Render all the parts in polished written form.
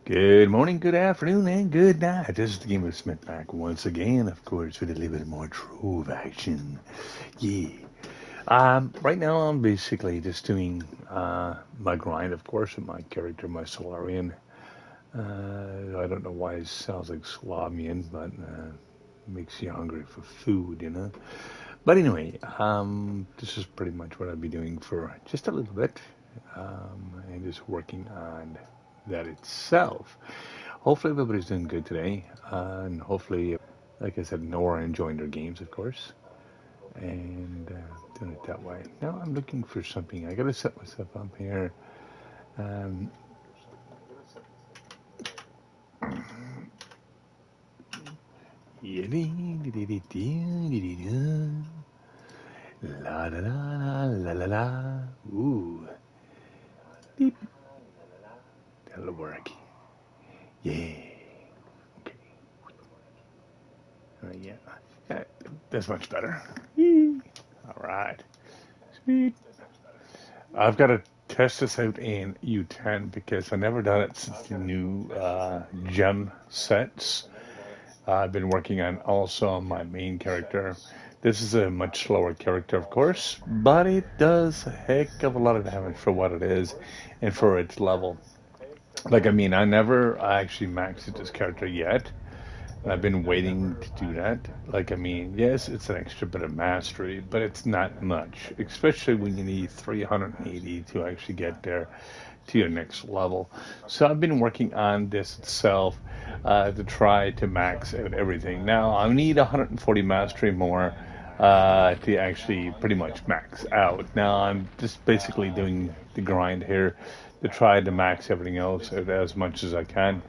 Good morning, good afternoon, and good night. This is the Game of Smith back once again, of course, with a little bit more Trove action. Yeah. Right now I'm basically just doing my grind, of course, with my character, my Solarian. I don't know why it sounds like Slavian, but makes you hungry for food, you know. But anyway, this is pretty much what I'll be doing for just a little bit, and just working on that itself. Hopefully everybody's doing good today, and hopefully, like I said, Nora enjoying their games, of course, and doing it that way. Now I'm looking for something. I gotta set myself up here. Um, la la la la la la. Ooh, deep. That'll work. Yeah. Okay. Yeah. That's much better. All right. Sweet. I've got to test this out in U10 because I've never done it since the new gem sets. I've been working on also on my main character. This is a much slower character, of course, but it does a heck of a lot of damage for what it is and for its level. I never actually maxed this character yet. And I've been waiting to do that. Yes, it's an extra bit of mastery, but it's not much, especially when you need 380 to actually get there to your next level. So I've been working on this itself to try to max out everything. Now I need 140 mastery more to actually pretty much max out. Now I'm just basically doing the grind here to try to max everything else out as much as I can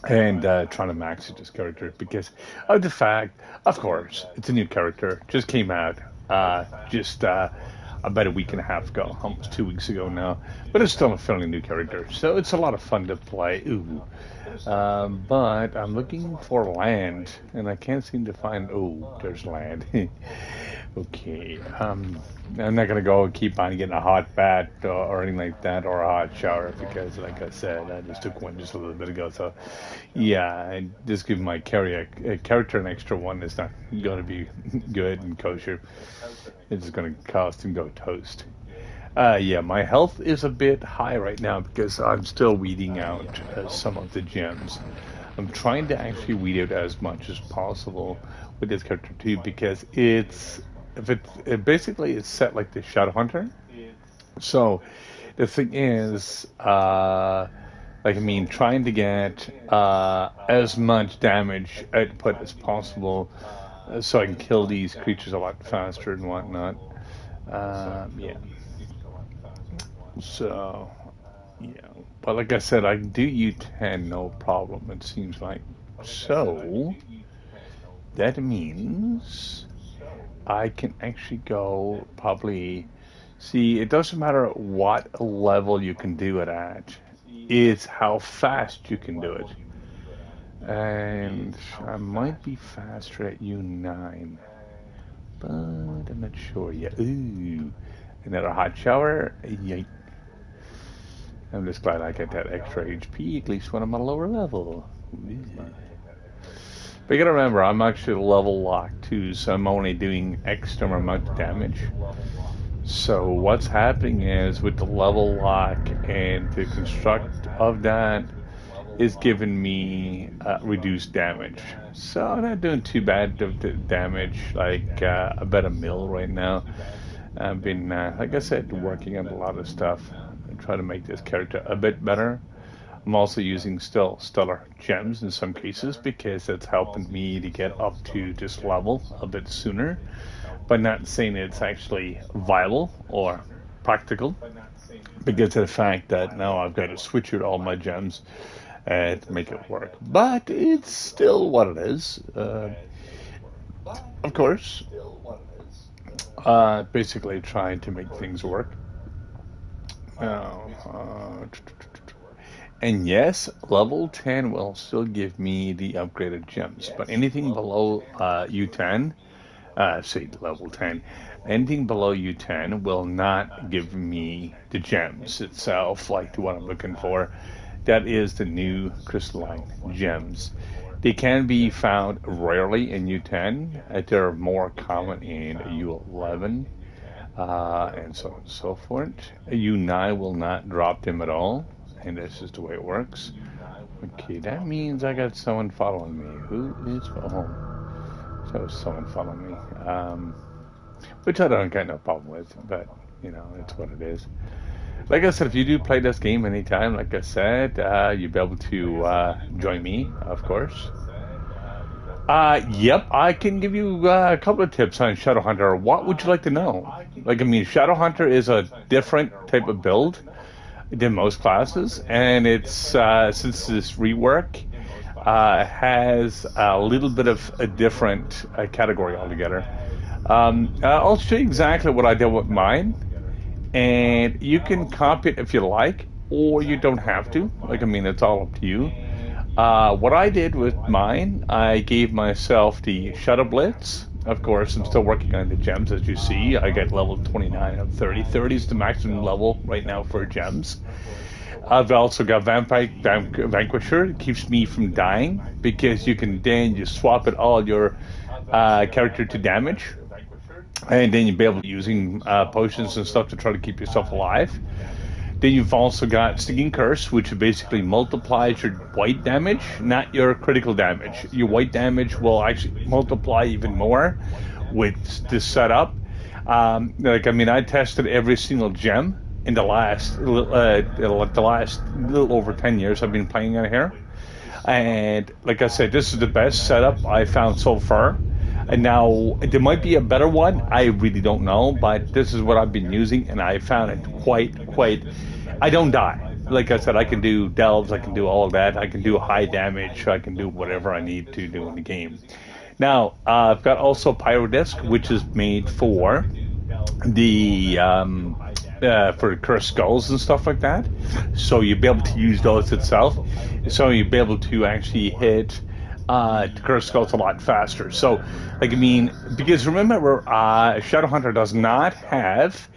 and trying to max this character because of the fact, of course, it's a new character, just came out, just about a week and a half ago, almost 2 weeks ago now, but it's still a fairly new character, so it's a lot of fun to play. Ooh, but I'm looking for land, and I can't seem to find. Oh, there's land. Okay. I'm not gonna go and keep on getting a hot bath or anything like that, or a hot shower because, like I said, I just took one just a little bit ago. So, yeah, I just give my character an extra one is not gonna be good and kosher. It's gonna cost and go toast. Yeah, my health is a bit high right now because I'm still weeding out some of the gems. I'm trying to actually weed out as much as possible with this character too because it basically it's set like the Shadow Hunter. So the thing is, trying to get as much damage output as possible so I can kill these creatures a lot faster and whatnot. Yeah. So, yeah. But like I said, I can do U10 no problem, it seems like. So, that means I can actually go probably. See, it doesn't matter what level you can do it at, it's how fast you can do it. And I might be faster at U9, but I'm not sure yet. Ooh, another hot shower. Yikes. I'm just glad I get that extra HP, at least when I'm on a lower level. But you gotta remember, I'm actually level locked too, so I'm only doing extra amount of damage. So what's happening is with the level lock and the construct of that is giving me reduced damage. So I'm not doing too bad of the damage, like about a mil right now. I've been, like I said, working on a lot of stuff and try to make this character a bit better. I'm also using still stellar gems in some cases because that's helping me to get up to this level a bit sooner, but not saying it's actually viable or practical because of the fact that now I've got to switch out all my gems to make it work. But it's still what it is. Of course, basically trying to make things work. And yes, level 10 will still give me the upgraded gems, but anything below U10, say level 10, anything below U10 will not give me the gems itself, like the one I'm looking for. That is the new crystalline gems. They can be found rarely in U10. They're more common in U11, and so on and so forth. U9 will not drop them at all, and this is the way it works. Okay, that means I got someone following me. Who is? Oh, so someone following me. Which I don't got no problem with, but it's what it is. Like I said, if you do play this game anytime, like I said, you'll be able to join me, of course. Yep, I can give you a couple of tips on Shadowhunter. What would you like to know? Like, I mean, Shadowhunter is a different type of build than most classes, and it's since this rework has a little bit of a different category altogether. I'll show you exactly what I did with mine, and you can copy it if you like, or you don't have to. Like, I mean, it's all up to you. What I did with mine, I gave myself the Shadow Blitz. Of course, I'm still working on the gems, as you see. I got level 29 of 30. 30 is the maximum level right now for gems. I've also got Vanquisher. It keeps me from dying, because you can then just swap it all your character to damage. And then you'll be able to using potions and stuff to try to keep yourself alive. Then you've also got Stinging Curse, which basically multiplies your white damage, not your critical damage. Your white damage will actually multiply even more with this setup. I tested every single gem in the last little over 10 years I've been playing on here. And like I said, this is the best setup I found so far. And now, there might be a better one. I really don't know, but this is what I've been using, and I found it quite. I don't die. Like I said, I can do delves, I can do all of that, I can do high damage, I can do whatever I need to do in the game. Now, I've got also Pyro Disc, which is made for the for cursed skulls and stuff like that. So you'll be able to use those itself. So you'll be able to actually hit cursed skulls a lot faster. So, because remember, Shadowhunter does not have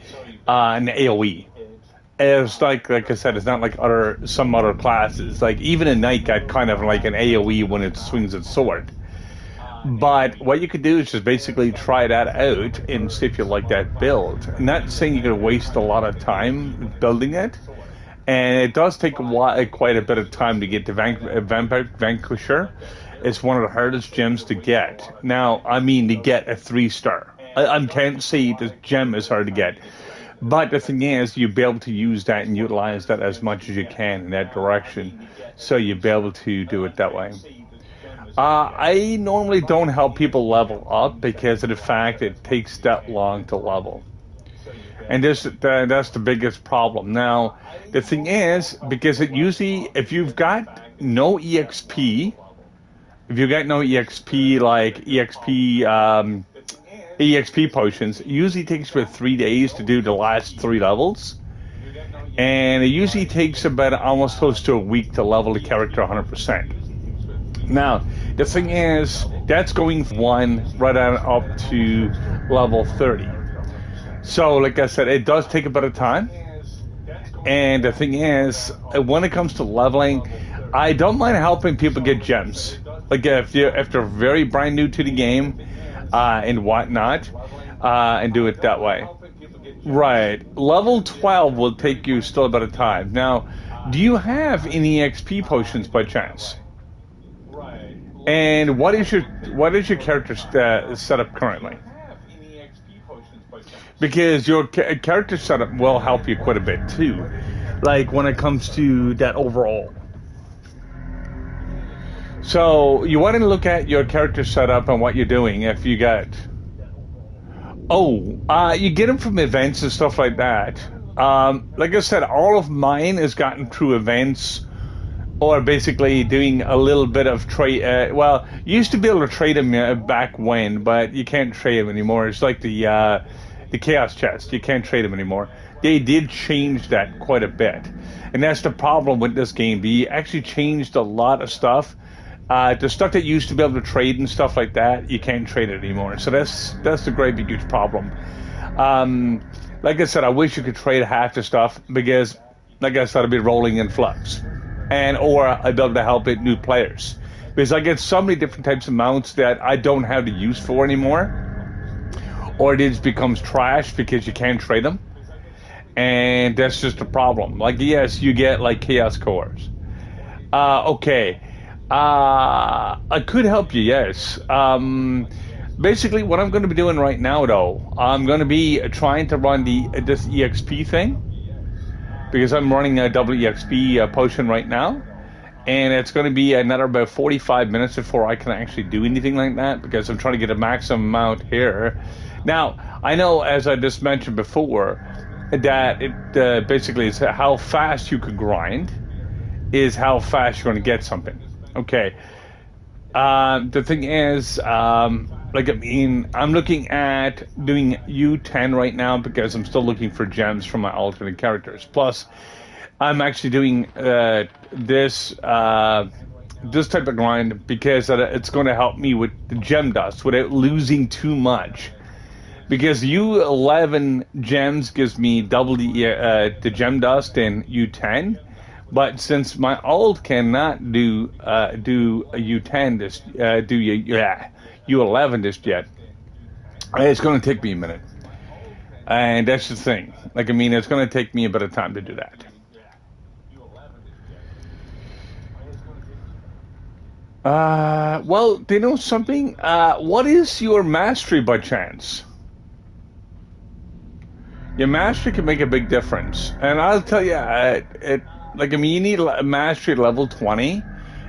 an AoE. It's like I said, it's not like some other classes. Like, even a knight got kind of like an AoE when it swings its sword. But what you could do is just basically try that out and see if you like that build. I'm not saying you're going to waste a lot of time building it. And it does take quite a bit of time to get the Vanquisher. It's one of the hardest gems to get. Now, to get a 3-star. I can't say the gem is hard to get. But the thing is, you'll be able to use that and utilize that as much as you can in that direction. So you'll be able to do it that way. I normally don't help people level up because of the fact it takes that long to level. And that's the biggest problem. Now, the thing is, because it usually, if you've got no EXP, like EXP potions, it usually takes about 3 days to do the last 3 levels. And it usually takes about almost close to a week to level the character 100%. Now, the thing is, that's going from 1 right on up to level 30. So, like I said, it does take a bit of time. And the thing is, when it comes to leveling, I don't mind helping people get gems. Like, if they're very brand new to the game and whatnot, and do it that way. Right. Level 12 will take you still a bit of time. Now, do you have any XP potions by chance? And what is your character setup currently? Because your character setup will help you quite a bit too, like when it comes to that overall. So you want to look at your character setup and what you're doing. If you got, you get them from events and stuff like that. Like I said, all of mine is gotten through events. Or basically doing a little bit of trade. You used to be able to trade them back when, but you can't trade them anymore. It's like the Chaos Chest. You can't trade them anymore. They did change that quite a bit. And that's the problem with this game. They actually changed a lot of stuff. The stuff that you used to be able to trade and stuff like that, you can't trade it anymore. So that's the great big huge problem. Like I said, I wish you could trade half the stuff because, like I said, I'd be rolling in flux. and or I'll be able to help new players. Because I get so many different types of mounts that I don't have the use for anymore, or it just becomes trash because you can't trade them, and that's just a problem. Like, yes, you get like chaos cores. Okay, I could help you. Yes. Basically, what I'm going to be doing right now, though, I'm going to be trying to run this EXP thing because I'm running a double EXP potion right now. And it's going to be another about 45 minutes before I can actually do anything like that because I'm trying to get a maximum amount here. Now, I know, as I just mentioned before, that it basically is how fast you can grind is how fast you're going to get something. Okay. The thing is, like, I mean, I'm looking at doing U10 right now because I'm still looking for gems from my alternate characters. Plus, I'm actually doing this type of grind because it's going to help me with the gem dust without losing too much. Because U11 gems gives me double the gem dust in U10, but since my alt cannot do a U10 U11 just yet, it's going to take me a minute, and that's the thing. Like, I mean, it's going to take me a bit of time to do that. Well, do you know something? What is your mastery by chance? Your mastery can make a big difference. And I'll tell you, like, I mean, you need a mastery level 20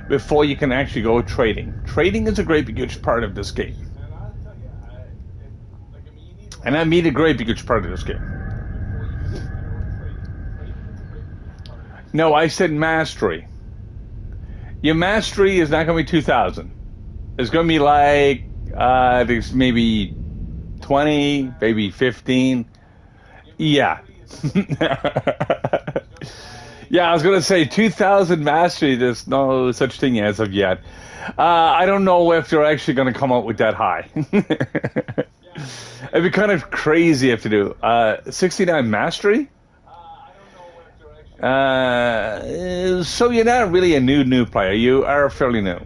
before you can actually go trading. Trading is a great huge part of this game. And I mean a great huge part of this game. No, I said mastery. Your mastery is not going to be 2,000. It's going to be like, I think maybe 20, maybe 15. Yeah. Yeah, I was going to say 2,000 mastery. There's no such thing as of yet. I don't know if they're actually going to come out with that high. It'd be kind of crazy if to do. 69 mastery? So you're not really a new player. You are fairly new.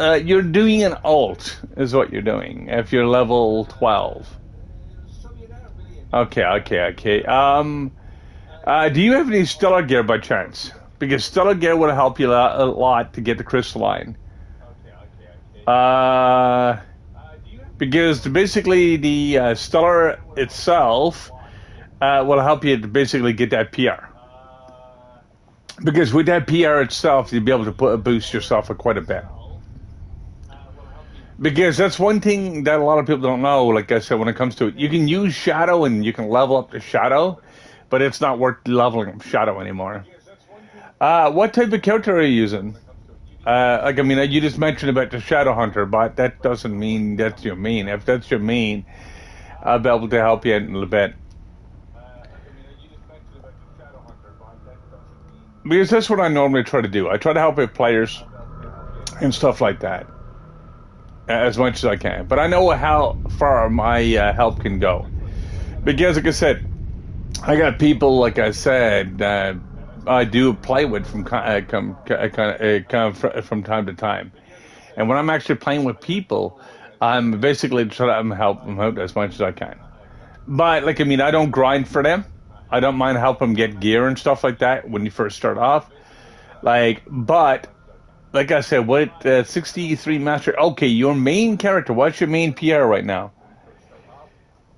You're doing an alt, is what you're doing, if you're level 12. Okay. Do you have any stellar gear by chance? Because stellar gear will help you a lot to get the crystalline. Because basically the stellar itself will help you to basically get that PR. Because with that PR itself, you'll be able to boost yourself quite a bit. Because that's one thing that a lot of people don't know, like I said, when it comes to it. You can use Shadow and you can level up the Shadow, but it's not worth leveling up Shadow anymore. What type of character are you using? Like, I mean, you just mentioned about the Shadow Hunter, but that doesn't mean that's your main. If that's your main, I'll be able to help you out in a little bit. Because that's what I normally try to do. I try to help out players and stuff like that as much as I can. But I know how far my help can go. Because, like I said, I got people, like I said, I do play with from time to time. And when I'm actually playing with people, I'm basically trying to help them out as much as I can. But, like, I mean, I don't grind for them. I don't mind helping them get gear and stuff like that when you first start off. But, like I said, what 63 master? Okay, your main character. What's your main PR right now?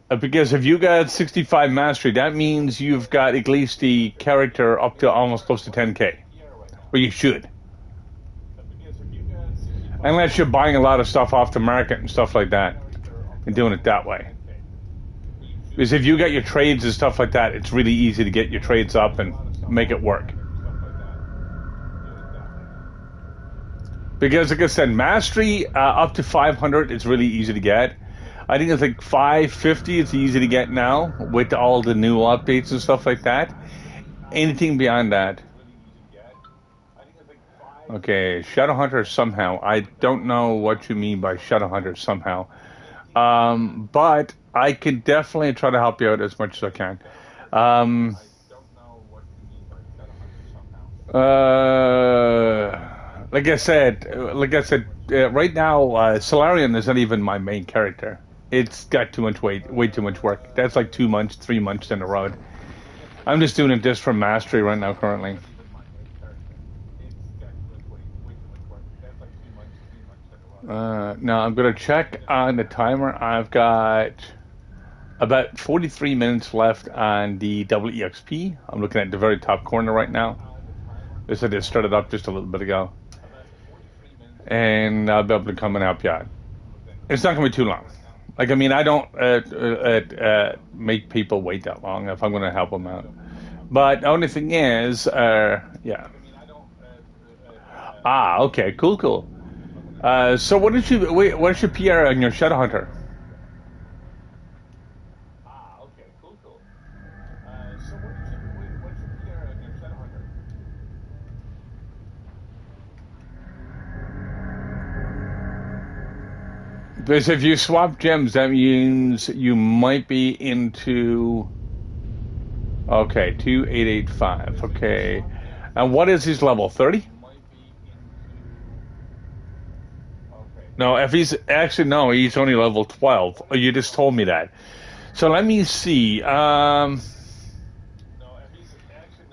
Because if you got 65 mastery, that means you've got at least the character up to almost close to 10k. Or you should. Unless you're buying a lot of stuff off the market and stuff like that. And doing it that way. Because if you got your trades and stuff like that, it's really easy to get your trades up and make it work. Because, like I said, mastery up to 500 is really easy to get. I think it's like 550 is easy to get now with all the new updates and stuff like that. Anything beyond that. Okay, Shadowhunter somehow. I don't know what you mean by Shadowhunter somehow. But I could definitely try to help you out as much as I can. 2,000 right now, Solarian isn't even my main character. It's got too much weight, way too much work. That's like 2 months, 3 months in a row. I'm just doing it just for mastery right now, currently. Now I'm gonna check on the timer. I've got about 43 minutes left on the WEXP. I'm looking at the very top corner right now. This I just started up just a little bit ago, and I'll be able to come and help you out. It's not gonna be too long. Like, I mean, I don't make people wait that long if I'm going to help them out. But the only thing is, yeah. Ah, okay, cool, cool. So what's your PR on your Shadowhunter? Because if you swap gems, that means you might be into. Okay, 2885. Okay. And what is his level? 30? No, if he's actually no, he's only level 12. Oh, you just told me that. So let me see.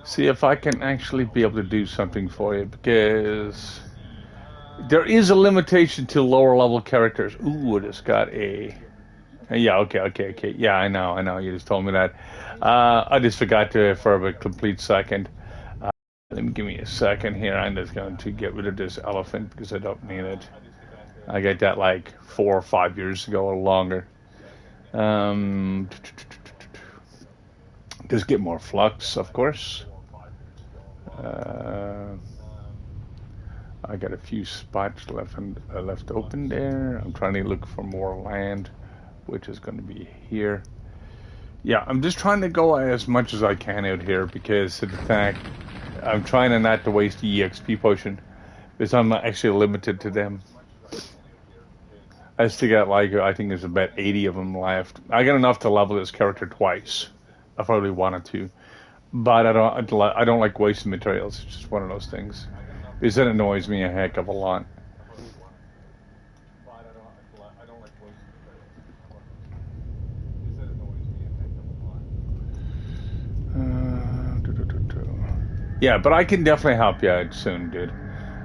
See if I can actually be able to do something for you, because there is a limitation to lower level characters. Ooh, it has got a. Yeah, okay. Yeah, I know. You just told me that. I just forgot to for a complete second. Let me give me a second here. I'm just going to get rid of this elephant because I don't need it. I got that like 4 or 5 years ago or longer. Just get more flux, of course. I got a few spots left open there. I'm trying to look for more land, which is going to be here. Yeah, I'm just trying to go as much as I can out here because of the fact I'm trying to not to waste the EXP potion because I'm actually limited to them. I still got like, I think there's about 80 of them left. I got enough to level this character twice if I really wanted to, but I don't like wasting materials. It's just one of those things. Because that annoys me a heck of a lot. Yeah, but I can definitely help you out soon, dude.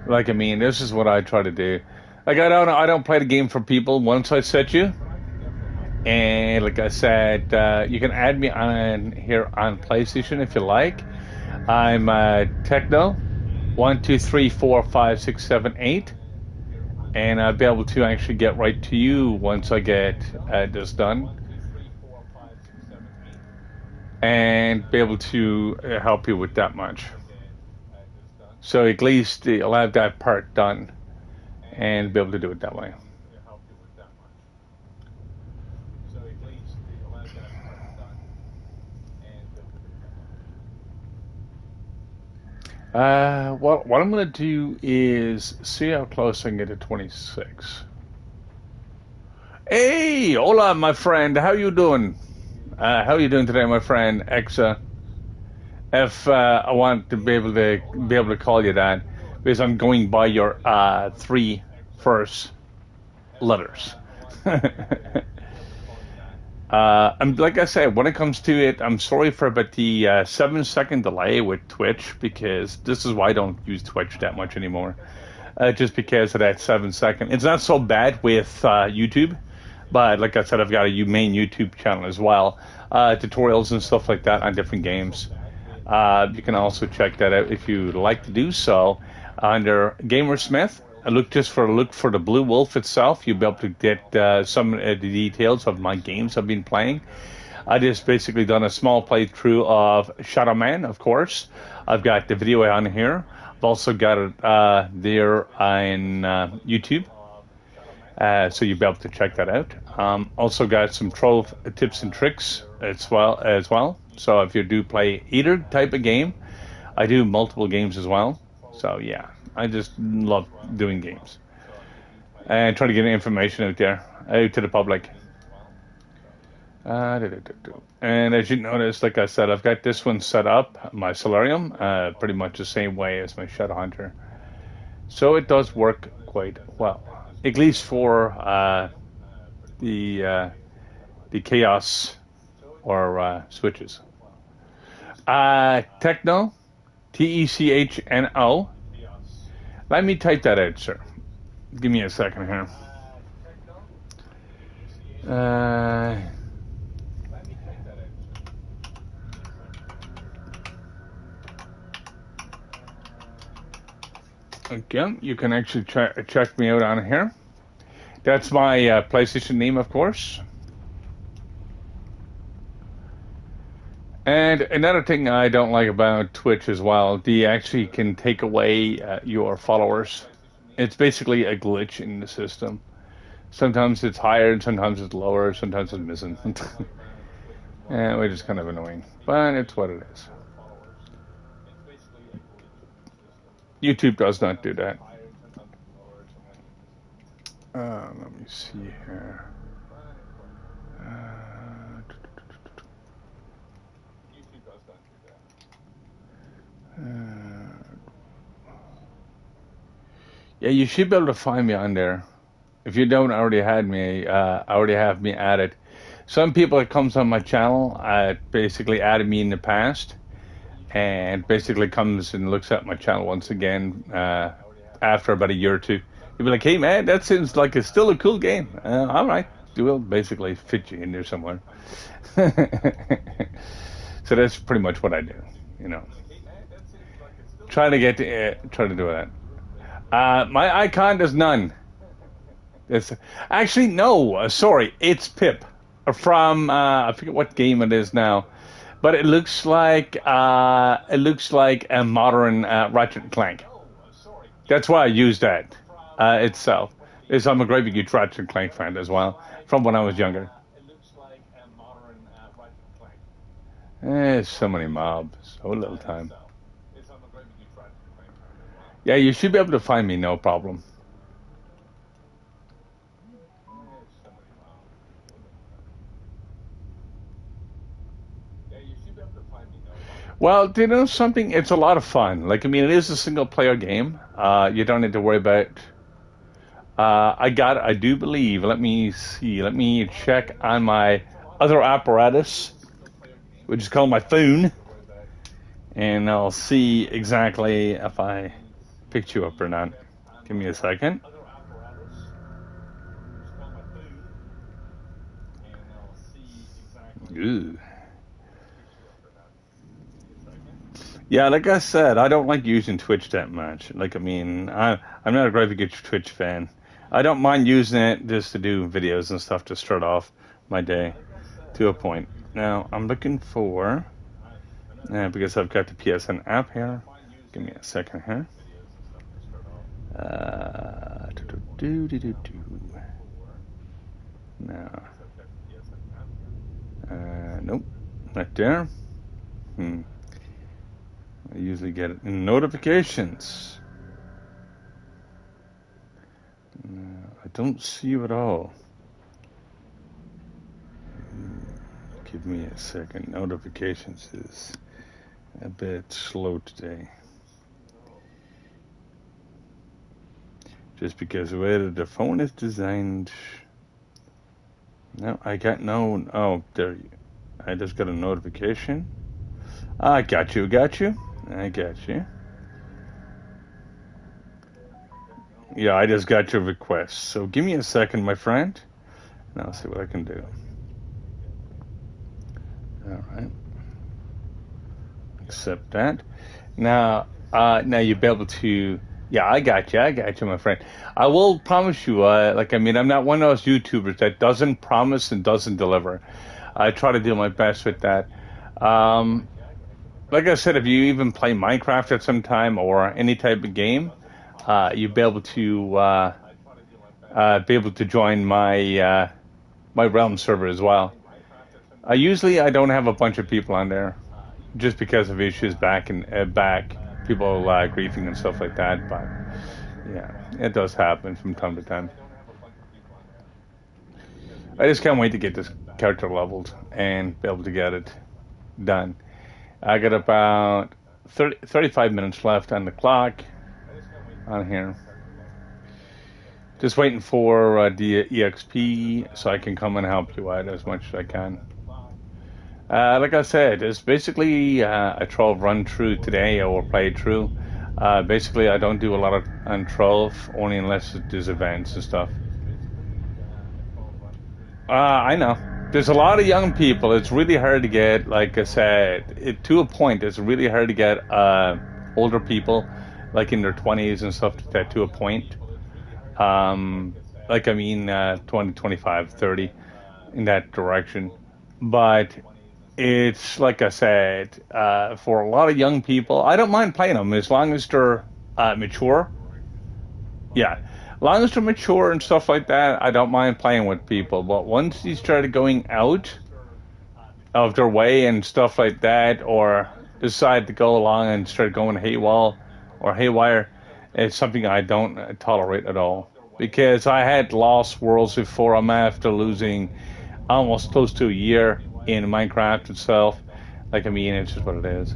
Like, I mean, this is what I try to do. Like, I don't play the game for people. Once I set you, and like I said, you can add me on here on PlayStation if you like. I'm Techno 1, 2, 3, 4, 5, 6, 7, 8, and I'll be able to actually get right to you once I get this done, and be able to help you with that much. So at least I'll have that part done, and be able to do it that way. What I'm going to do is see how close I can get to 26. Hey, hola, my friend. How you doing? How you doing today, my friend Exa? If I want to be able to call you that, because I'm going by your 3 first letters. I'm like I said, when it comes to it, I'm sorry for about the 7-second delay with Twitch, because this is why I don't use Twitch that much anymore. Just because of that 7 second. It's not so bad with YouTube, but like I said, I've got a main YouTube channel as well, tutorials and stuff like that on different games. You can also check that out if you'd like to do so under Gamersmith. Look for the Blue Wolf itself. You'll be able to get some of the details of my games I've been playing. I just basically done a small playthrough of Shadow Man, of course. I've got the video on here. I've also got it there on YouTube. So you'll be able to check that out. Also got some Trove tips and tricks as well. So if you do play either type of game, I do multiple games as well. So yeah, I just love doing games and try to get information out to the public. And as you notice, like I said, I've got this one set up, my Solarium, pretty much the same way as my Shadowhunter. So it does work quite well, at least for the uh, the Chaos or switches. Techno, Techno. Let me type that out, sir. Give me a second here. Uh, Again, you can actually check me out on here. That's my PlayStation name, of course. And another thing I don't like about Twitch as well, they actually can take away your followers. It's basically a glitch in the system. Sometimes it's higher, and sometimes it's lower, sometimes it's missing. Which is kind of annoying, but it's what it is. YouTube does not do that. Let me see here. Yeah, you should be able to find me on there. If you don't already have me added. Some people that comes on my channel basically added me in the past, and basically comes and looks at my channel once again after about a year or two. You'll be like, hey man, that seems like it's still a cool game. All right, we'll basically fit you in there somewhere. So that's pretty much what I do, you know. Try to do that. My icon does none. It's actually no. Sorry, it's Pip from I forget what game it is now, but it looks like a modern Ratchet and Clank. That's why I use that itself. Is I'm a great big Ratchet and Clank fan as well from when I was younger. So many mobs, so little time. Yeah, you should be able to find me, no problem. Well, do you know something? It's a lot of fun. Like, I mean, it is a single player game. You don't need to worry about. I do believe. Let me see. Let me check on my other apparatus, which is called my phone, and I'll see exactly if I picked you up or not. Give me a second. Ooh. Yeah, like I said, I don't like using Twitch that much. Like, I mean, I'm not a great big Twitch fan. I don't mind using it just to do videos and stuff to start off my day to a point. Now, I'm looking for, because I've got the PSN app here. Give me a second here. No. Nope, not there. I usually get it in notifications. I don't see you at all. Give me a second. Notifications is a bit slow today. Just because the way that the phone is designed. No, I got no. Oh, there. I just got a notification. I got you. I got you. Yeah, I just got your request. So give me a second, my friend, and I'll see what I can do. All right. Accept that. Now you'll be able to. Yeah, I got you, my friend. I will promise you. I'm not one of those YouTubers that doesn't promise and doesn't deliver. I try to do my best with that. Like I said, if you even play Minecraft at some time or any type of game, you'll be able to join my my Realm server as well. Usually, I don't have a bunch of people on there, just because of issues back people griefing and stuff like that. But yeah, it does happen from time to time. I just can't wait to get this character leveled and be able to get it done. I got about 35 minutes left on the clock. on here. Just waiting for the EXP so I can come and help you out as much as I can. Like I said, it's basically a Trove run through today. I will play it through. Basically, I don't do a lot of on Trove, only unless there's events and stuff. I know. There's a lot of young people. It's really hard to get, like I said, to a point, it's really hard to get older people, like in their 20s and stuff, to a point. Um, like, I mean, 20, 25, 30, in that direction. But it's, like I said, for a lot of young people, I don't mind playing them as long as they're mature. Yeah. As long as they're mature and stuff like that, I don't mind playing with people. But once you started going out of their way and stuff like that, or decide to go along and start going haywire or haywire, it's something I don't tolerate at all. Because I had lost worlds before. I'm after losing almost close to a year in Minecraft itself. Like, I mean, it's just what it is.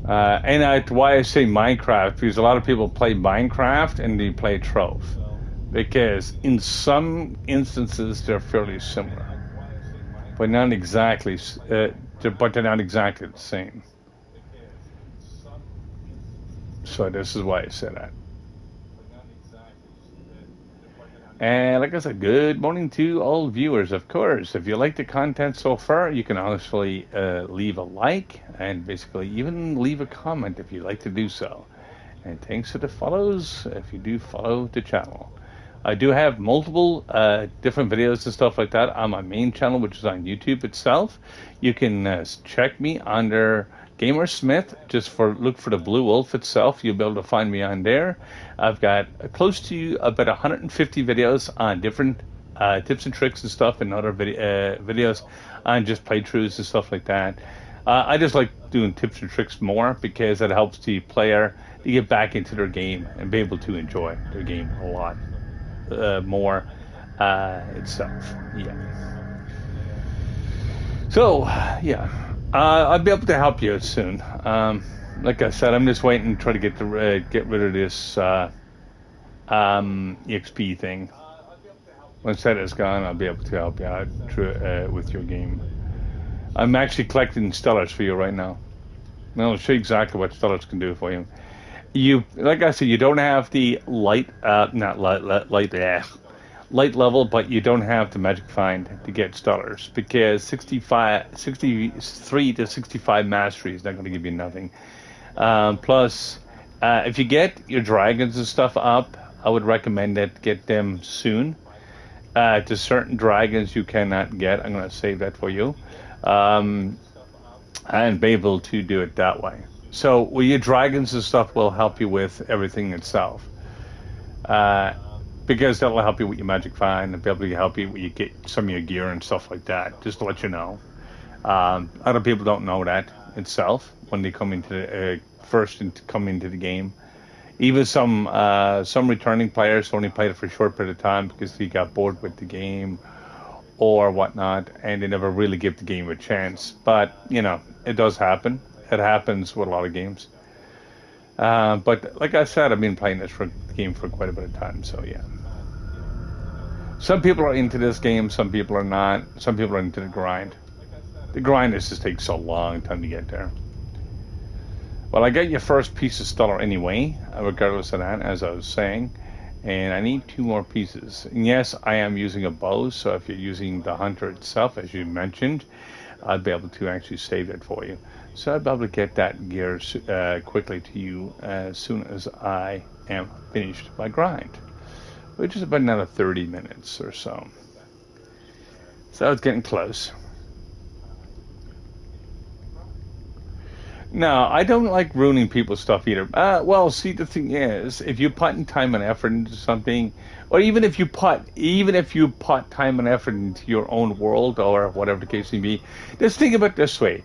Why I say Minecraft, because a lot of people play Minecraft and they play Trove. Because in some instances they're fairly similar, but not exactly. But they're not exactly the same. So this is why I said that. And like I said, good morning to all viewers. Of course, if you like the content so far, you can honestly leave a like and basically even leave a comment if you'd like to do so. And thanks for the follows if you do follow the channel. I do have multiple different videos and stuff like that on my main channel, which is on YouTube itself. You can check me under Gamersmith. Just look for the Blue Wolf itself. You'll be able to find me on there. I've got close to about 150 videos on different tips and tricks and stuff, and other videos on just playthroughs and stuff like that. I just like doing tips and tricks more because it helps the player to get back into their game and be able to enjoy their game a lot more itself. Yeah. So, yeah. I'll be able to help you soon. Like I said, I'm just waiting to try to get rid of this EXP thing. Once that is gone, I'll be able to help you out with your game. I'm actually collecting stellars for you right now. And I'll show you exactly what stellars can do for you. Like I said, you don't have the light level, but you don't have the magic find to get stellars because 63 to 65 mastery is not going to give you nothing. Plus, if you get your dragons and stuff up, I would recommend that get them soon. To certain dragons you cannot get. I'm going to save that for you, and be able to do it that way. So, your dragons and stuff will help you with everything itself. Because that'll help you with your magic find and be able to help you when you get some of your gear and stuff like that, just to let you know. Other people don't know that itself when they come into the, come into the game. Even some returning players only played it for a short period of time because they got bored with the game or whatnot, and they never really give the game a chance. But, you know, it does happen. It happens with a lot of games. But like I said, I've been playing this game for quite a bit of time, so yeah. Some people are into this game, some people are not. Some people are into the grind. The grind just takes so long time to get there. Well, I got your first piece of stellar anyway, regardless of that, as I was saying. And I need 2 more pieces. And yes, I am using a bow, so if you're using the hunter itself, as you mentioned, I'd be able to actually save it for you. So I'll be able to get that gear quickly to you as soon as I am finished my grind, which is about another 30 minutes or so. So it's getting close. No, I don't like ruining people's stuff either. Well, see, the thing is, if you put in time and effort into something, or even if you put time and effort into your own world or whatever the case may be, just think about it this way.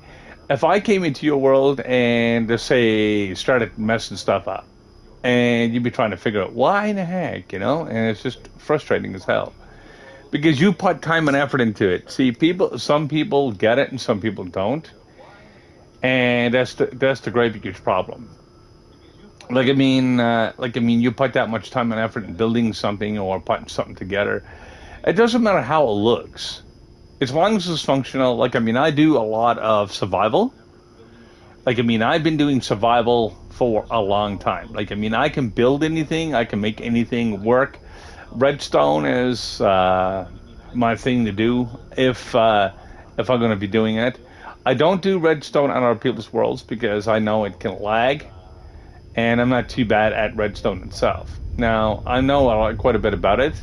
If I came into your world and, let's say, started messing stuff up, and you'd be trying to figure out why in the heck, you know, and it's just frustrating as hell. Because you put time and effort into it. See, some people get it and some people don't. And that's the great huge problem. You put that much time and effort in building something or putting something together. It doesn't matter how it looks, as long as it's functional. I do a lot of survival. I've been doing survival for a long time. I can build anything, I can make anything work. Redstone is my thing to do if I'm going to be doing it. I don't do redstone on other people's worlds because I know it can lag, and I'm not too bad at redstone itself. Now I know quite a bit about it.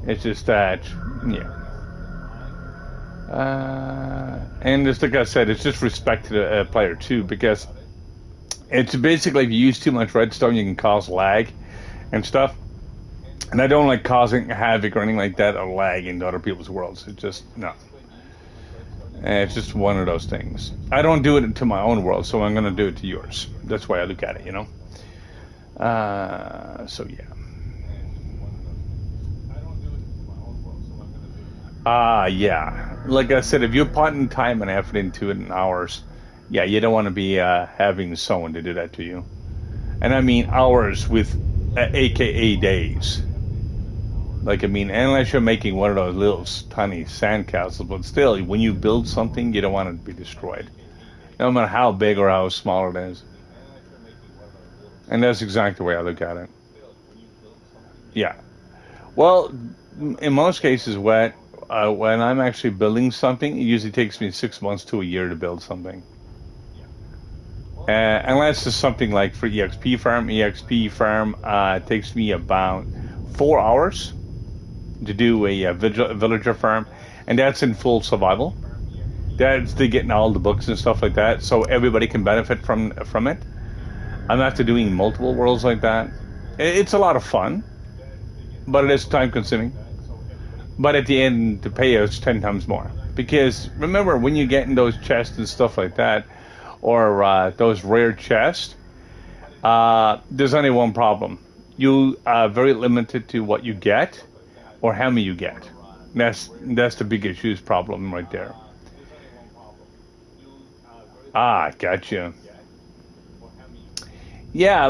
It's just that, yeah. And just like I said, it's just respect to the player too, because it's basically if you use too much redstone, you can cause lag and stuff. And I don't like causing havoc or anything like that or lag into other people's worlds. It's just no. It's just one of those things. I don't do it into my own world, so I'm going to do it to yours. That's why I look at it, you know. So yeah. Yeah. Like I said, if you're putting time and effort into it in hours, yeah, you don't want to be having someone to do that to you. And I mean hours with AKA days. Unless you're making one of those little tiny sandcastles, but still, when you build something, you don't want it to be destroyed. No matter how big or how small it is. And that's exactly the way I look at it. Yeah. Well, in most cases, when I'm actually building something, it usually takes me 6 months to a year to build something. Unless it's something like for EXP farm takes me about 4 hours to do a villager farm, and that's in full survival. That's to getting all the books and stuff like that, so everybody can benefit from it. I'm after doing multiple worlds like that. It's a lot of fun, but it is time consuming. But at the end, the payout's 10 times more. Because remember, when you get in those chests and stuff like that, or those rare chests, there's only one problem. You are very limited to what you get or how many you get. That's the big issues problem right there. Gotcha. Yeah,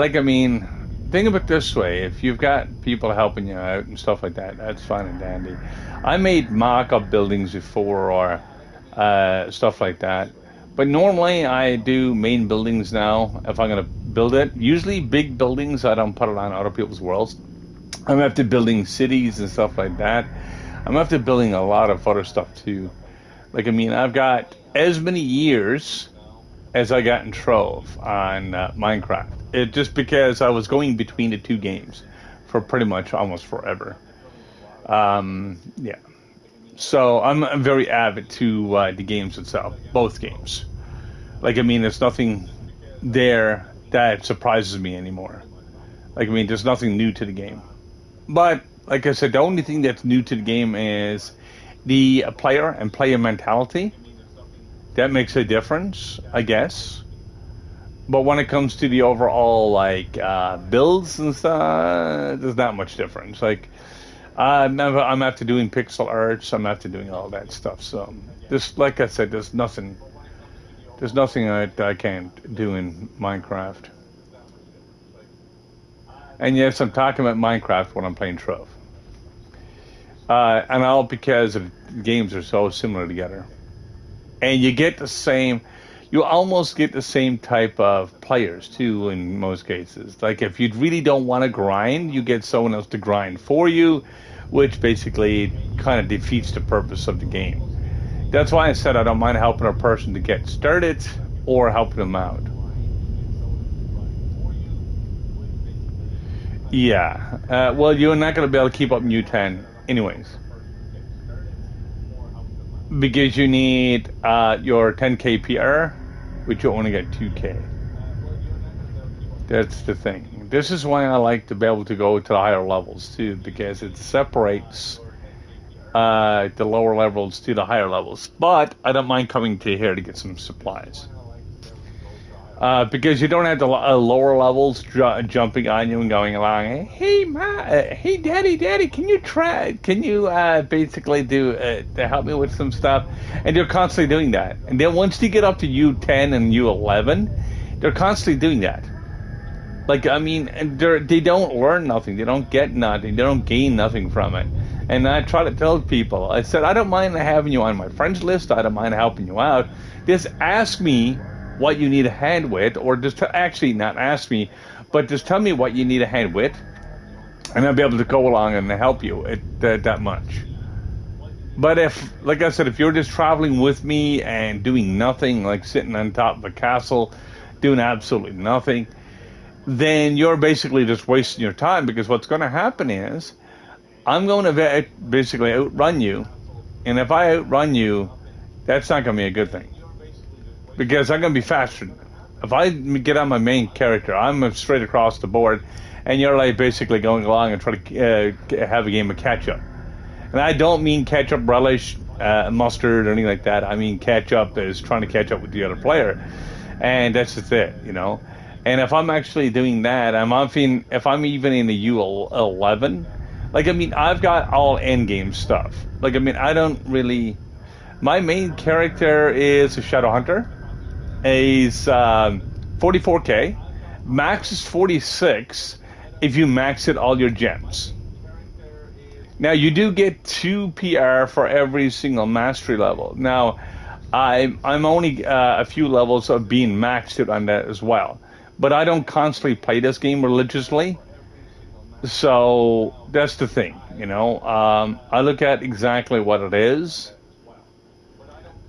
think of it this way. If you've got people helping you out and stuff like that, that's fine and dandy. I made mock-up buildings before or stuff like that. But normally I do main buildings now if I'm going to build it. Usually big buildings, I don't put it on other people's worlds. I'm after building cities and stuff like that. I'm after building a lot of other stuff too. I've got as many years as I got in Trove on Minecraft. It just because I was going between the two games for pretty much almost forever. Yeah. So I'm very avid to the games itself, both games. There's nothing there that surprises me anymore. There's nothing new to the game. But like I said, the only thing that's new to the game is the player and player mentality. That makes a difference, I guess. But when it comes to the overall builds and stuff, there's not much difference. I'm after doing pixel arts. I'm after doing all that stuff. So just like I said, there's nothing that I can't do in Minecraft. And yes, I'm talking about Minecraft when I'm playing Trove. And all because the games are so similar together. And you almost get the same type of players too in most cases. If you really don't want to grind, you get someone else to grind for you, which basically kind of defeats the purpose of the game. That's why I said I don't mind helping a person to get started or helping them out. Yeah. Well, you're not going to be able to keep up in U10 anyways. Because you need your 10K PR, which you only get 2K. That's the thing. This is why I like to be able to go to the higher levels too, because it separates the lower levels to the higher levels. But I don't mind coming to here to get some supplies. Because you don't have the lower levels jumping on you and going along. Hey, hey, daddy, can you basically do to help me with some stuff? And they're constantly doing that. And then once you get up to U10 and U11, they're constantly doing that. Like, I mean, they don't learn nothing. They don't get nothing. They don't gain nothing from it. And I try to tell people, I said, I don't mind having you on my friends list. I don't mind helping you out. Just ask me what you need a hand with, or just actually not ask me, but just tell me what you need a hand with, and I'll be able to go along and help you that much. But if, like I said, if you're just traveling with me and doing nothing, like sitting on top of a castle, doing absolutely nothing, then you're basically just wasting your time, because what's going to happen is I'm going to basically outrun you. And if I outrun you, that's not going to be a good thing, because I'm going to be faster than you. If I get on my main character, I'm straight across the board, and you're like basically going along and trying to have a game of catch up. And I don't mean ketchup, relish, mustard, or anything like that. I mean ketchup is trying to catch up with the other player. And that's just it, you know. And if I'm actually doing that, if I'm even in the U11, like, I mean, I've got all endgame stuff. Like, I mean, I don't really... My main character is a Shadow Hunter. He's 44k. Max is 46 if you max it all your gems. Now, you do get 2 PR for every single mastery level. Now, I'm only a few levels of being maxed out on that as well. But I don't constantly play this game religiously. So, that's the thing, you know. I look at exactly what it is.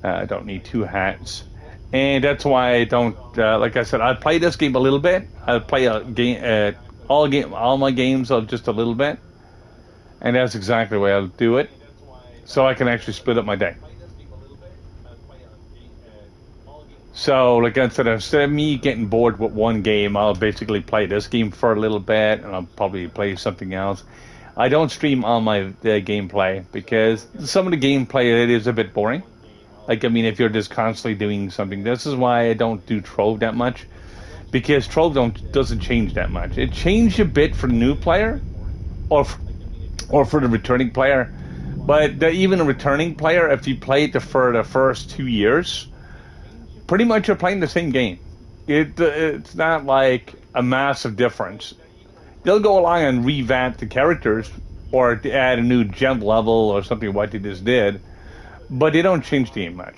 I don't need 2 hats. And that's why I don't, like I said, I play this game a little bit. I play a game, all my games of just a little bit. And that's exactly the way I'll do it, so I can actually split up my day. So, like I said, instead of me getting bored with one game, I'll basically play this game for a little bit, and I'll probably play something else. I don't stream all my gameplay, because some of the gameplay, it is a bit boring. Like, I mean, if you're just constantly doing something, this is why I don't do Trove that much, because Trove doesn't change that much. It changed a bit for the new player, or for the returning player. But even a returning player, if you play it for the first 2 years, pretty much you're playing the same game. It's not like a massive difference. They'll go along and revamp the characters, or to add a new gem level or something what they just did, but they don't change the game much.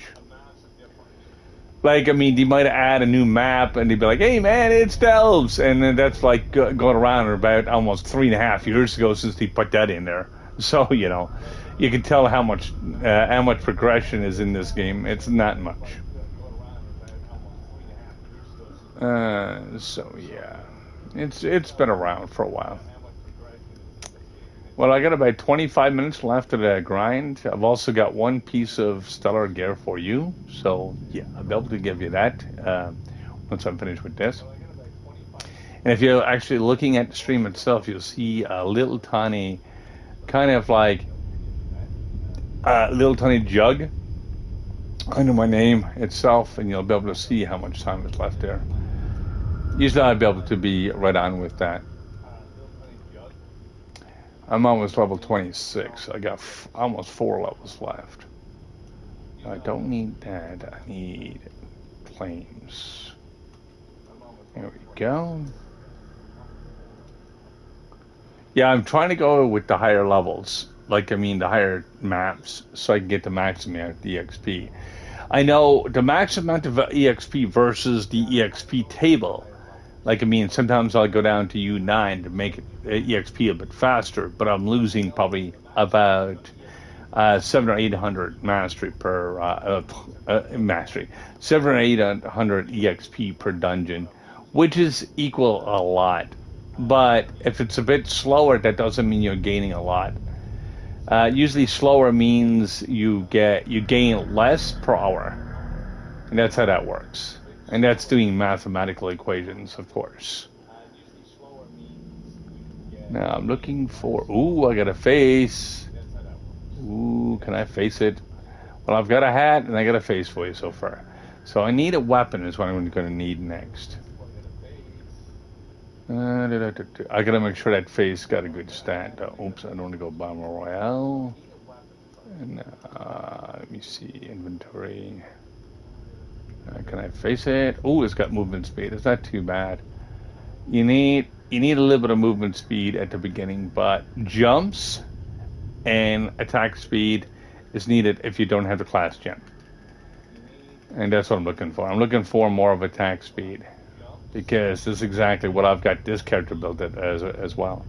Like, I mean, they might add a new map, and they'd be like, hey, man, it's Delves. And then that's like going around about almost 3.5 years ago since they put that in there. So, you know, you can tell how much progression is in this game. It's not much. So, yeah. It's been around for a while. Well, I got about 25 minutes left of the grind. I've also got 1 piece of stellar gear for you. So, yeah, I'll be able to give you that once I'm finished with this. And if you're actually looking at the stream itself, you'll see a little tiny, kind of like a little tiny jug under my name itself, and you'll be able to see how much time is left there. Usually I'll be able to be right on with that. I'm almost level 26. I got almost 4 levels left. I don't need that. I need flames. There we go. Yeah, I'm trying to go with the higher levels. Like, I mean, the higher maps, so I can get the maximum amount of EXP. I know the max amount of EXP versus the EXP table. Like, I mean, sometimes I'll go down to U9 to make it EXP a bit faster, but I'm losing probably about 700 or 800 mastery per mastery, 700 or 800 EXP per dungeon, which is equal a lot. But if it's a bit slower, that doesn't mean you're gaining a lot. Usually, slower means you gain less per hour, and that's how that works. And that's doing mathematical equations, of course. Now I'm looking for... Ooh, I got a face. Ooh, can I face it? Well, I've got a hat and I got a face for you so far. So I need a weapon is what I'm going to need next. I got to make sure that face got a good stat. Oops, I don't want to go Bomber Royale. And, let me see, inventory... can I face it? Oh, it's got movement speed. It's not too bad. You need a little bit of movement speed at the beginning, but jumps and attack speed is needed if you don't have the class gem. And that's what I'm looking for. I'm looking for more of attack speed because this is exactly what I've got this character built at as well.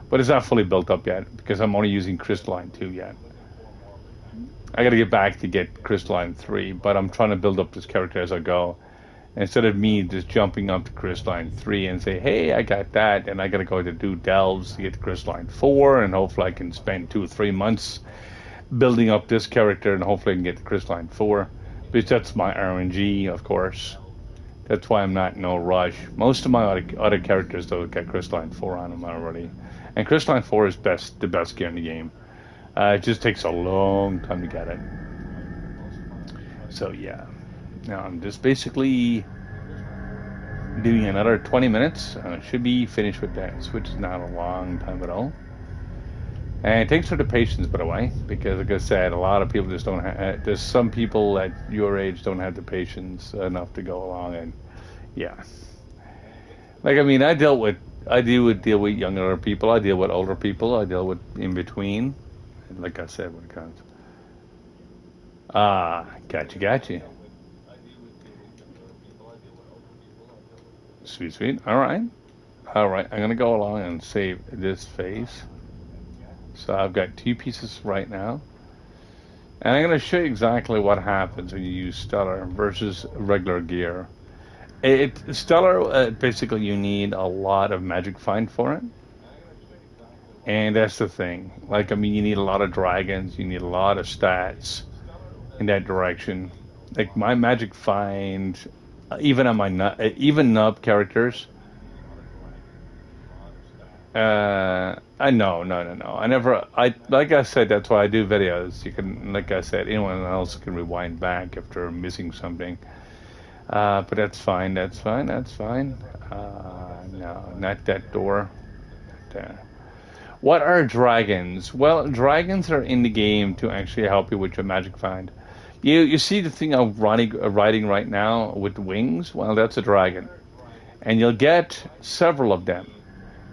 But it's not fully built up yet because I'm only using Crystalline 2 yet. I got to get back to get Crystalline 3, but I'm trying to build up this character as I go. Instead of me just jumping up to Crystalline 3 and say, hey, I got that, and I got to go to do delves to get to Crystalline 4, and hopefully I can spend 2 or 3 months building up this character, and hopefully I can get to Crystalline 4. Because that's my RNG, of course. That's why I'm not in no rush. Most of my other characters, though, got Crystalline 4 on them already. And Crystalline 4 is the best gear in the game. It just takes a long time to get it. So, yeah. Now, I'm just basically doing another 20 minutes, and I should be finished with this, which is not a long time at all. And thanks for the patience, by the way, because, like I said, a lot of people just don't have... There's some people at your age don't have the patience enough to go along, and, yeah. Like, I mean, I deal with younger people, I deal with older people, I deal with in between. And like I said, when it comes. Gotcha. Sweet. All right. I'm going to go along and save this phase. So I've got 2 pieces right now. And I'm going to show you exactly what happens when you use Stellar versus regular gear. Stellar, basically you need a lot of magic find for it. And that's the thing. Like, I mean, you need a lot of dragons, you need a lot of stats in that direction. Like, my magic find, even on my even nub characters, no. Like I said, that's why I do videos. You can, like I said, anyone else can rewind back after missing something. But that's fine. No, not that door. There. What are dragons? Well, dragons are in the game to actually help you with your magic find. You see the thing I'm riding right now with the wings? Well, that's a dragon. And you'll get several of them.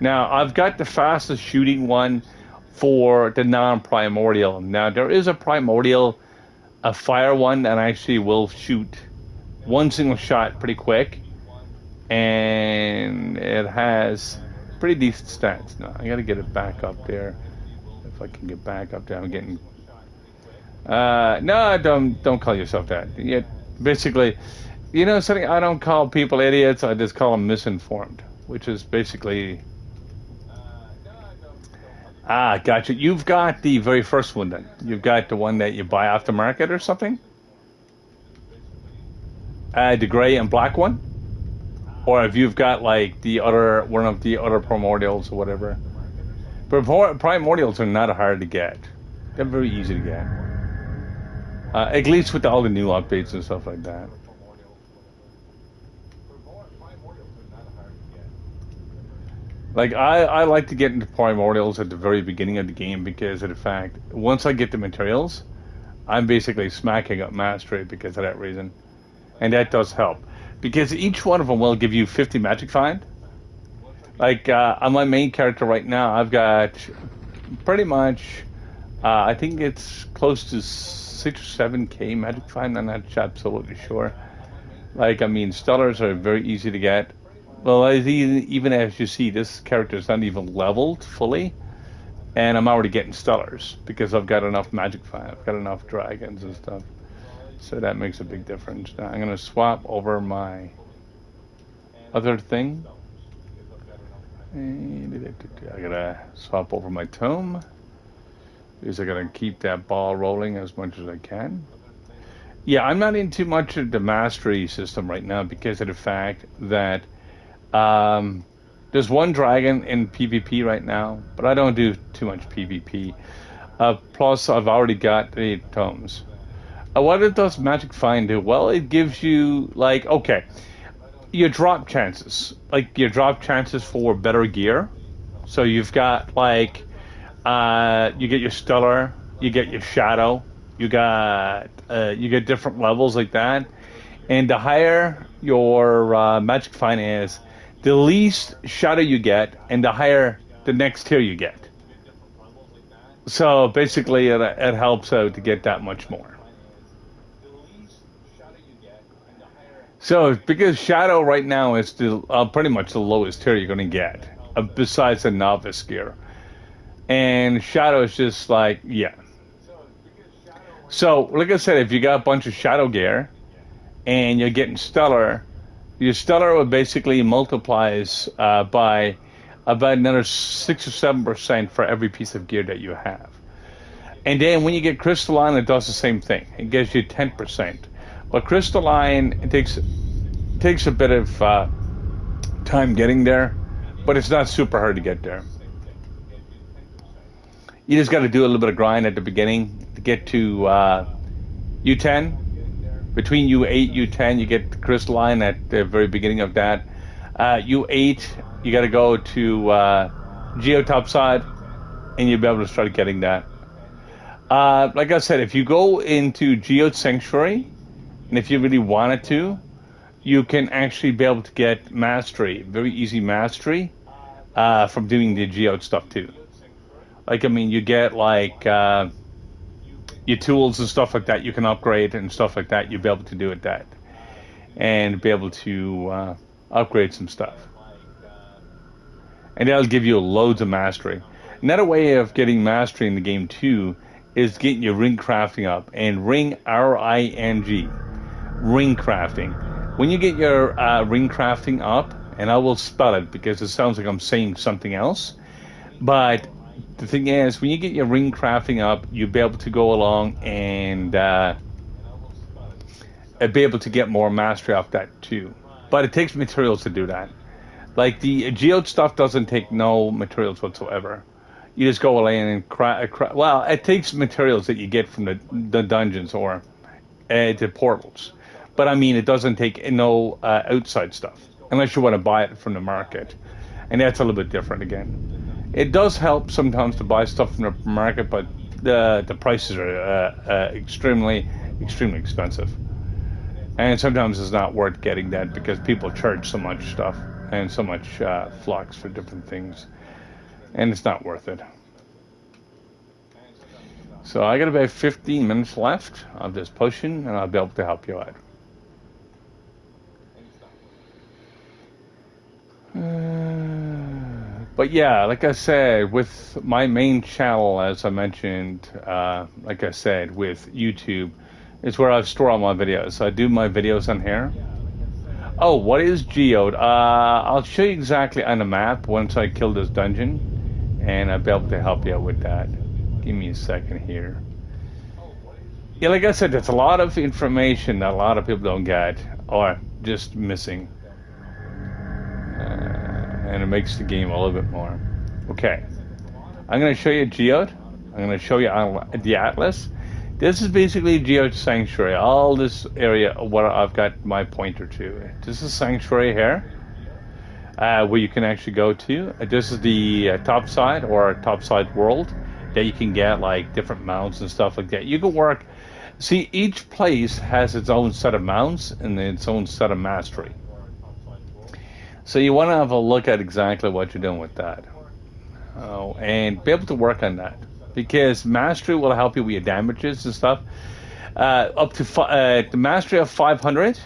Now, I've got the fastest shooting one for the non-primordial. Now, there is a primordial, a fire one that actually will shoot one single shot pretty quick. And it has pretty decent stats. Now, I got to get it back up there. If I can get back up there, I'm getting... no, don't call yourself that. Basically, you know something, I don't call people idiots, I just call them misinformed, which is basically... gotcha. You've got the very first one then. You've got the one that you buy off the market or something? The gray and black one? Or if you've got like the other, one of the other primordials or whatever. But primordials are not hard to get. They're very easy to get. At least with all the new updates and stuff like that. Like, I like to get into primordials at the very beginning of the game because of the fact, once I get the materials, I'm basically smacking up mastery because of that reason. And that does help. Because each one of them will give you 50 magic find. Like, on my main character right now, I've got pretty much, I think it's close to 6 or 7k magic find. I'm not absolutely sure. Like, I mean, stellars are very easy to get. Well, even as you see, this character is not even leveled fully. And I'm already getting stellars because I've got enough magic find. I've got enough dragons and stuff. So that makes a big difference. Now I'm going to swap over my other thing. I got to swap over my tome. Because I got to keep that ball rolling as much as I can. Yeah, I'm not into much of the mastery system right now because of the fact that there's one dragon in PvP right now, but I don't do too much PvP. Plus, I've already got the tomes. What does Magic Find do? Well, it gives you, like, okay, your drop chances. Like, your drop chances for better gear. So you've got, like, you get your Stellar, you get your Shadow, you get different levels like that. And the higher your Magic Find is, the least shadow you get, and the higher the next tier you get. So basically, it helps out to get that much more. So because shadow right now is pretty much the lowest tier you're going to get, besides the novice gear. And shadow is just like, yeah. So, like I said, if you got a bunch of shadow gear and you're getting stellar, your stellar basically multiplies by about another 6 or 7% for every piece of gear that you have. And then when you get crystalline, it does the same thing. It gives you 10%. But crystalline, it takes a bit of time getting there, but it's not super hard to get there. You just got to do a little bit of grind at the beginning to get to U10. Between U8, U10, you get the crystalline at the very beginning of that. U8, you got to go to Geo Topside, and you'll be able to start getting that. Like I said, if you go into Geode Sanctuary, and if you really wanted to, you can actually be able to get mastery, very easy mastery, from doing the Geode stuff too. Like, I mean, you get like your tools and stuff like that you can upgrade and stuff like that. You'll be able to do it that. And be able to upgrade some stuff. And that'll give you loads of mastery. Another way of getting mastery in the game too is getting your ring crafting up. And ring, R-I-N-G, ring crafting. When you get your ring crafting up, and I will spell it because it sounds like I'm saying something else, but the thing is, when you get your ring crafting up, you'll be able to go along and be able to get more mastery off that too. But it takes materials to do that. Like the geode stuff doesn't take no materials whatsoever. You just go along and well, it takes materials that you get from the dungeons or the portals. But I mean, it doesn't take no outside stuff unless you want to buy it from the market, and that's a little bit different again. It does help sometimes to buy stuff from the market, but the prices are extremely expensive, and sometimes it's not worth getting that because people charge so much stuff and so much flux for different things, and it's not worth it. So I got about 15 minutes left of this potion, and I'll be able to help you out. But yeah, like I said, with my main channel, as I mentioned, like I said, with YouTube, is where I store all my videos. I do my videos on here. Oh, what is Geode? I'll show you exactly on the map once I kill this dungeon, and I'll be able to help you out with that. Give me a second here. Yeah, like I said, there's a lot of information that a lot of people don't get or just missing. And it makes the game a little bit more. Okay. I'm going to show you Geode. I'm going to show you the Atlas. This is basically Geode Sanctuary. All this area where I've got my pointer to. This is Sanctuary here. Where you can actually go to. This is the topside or topside world that you can get like different mounts and stuff like that. You can work. See, each place has its own set of mounts and its own set of mastery. So you want to have a look at exactly what you're doing with that. And be able to work on that. Because mastery will help you with your damages and stuff. Up to the mastery of 500.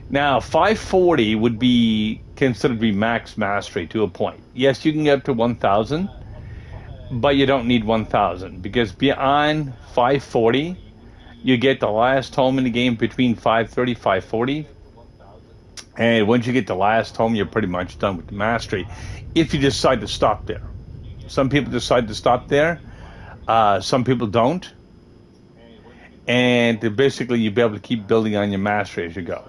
Now, 540 would be considered to be max mastery to a point. Yes, you can get up to 1,000. But you don't need 1,000. Because beyond 540, you get the last home in the game between 530, 540. And once you get the last home, you're pretty much done with the mastery. If you decide to stop there. Some people decide to stop there. Some people don't. And basically, you'll be able to keep building on your mastery as you go.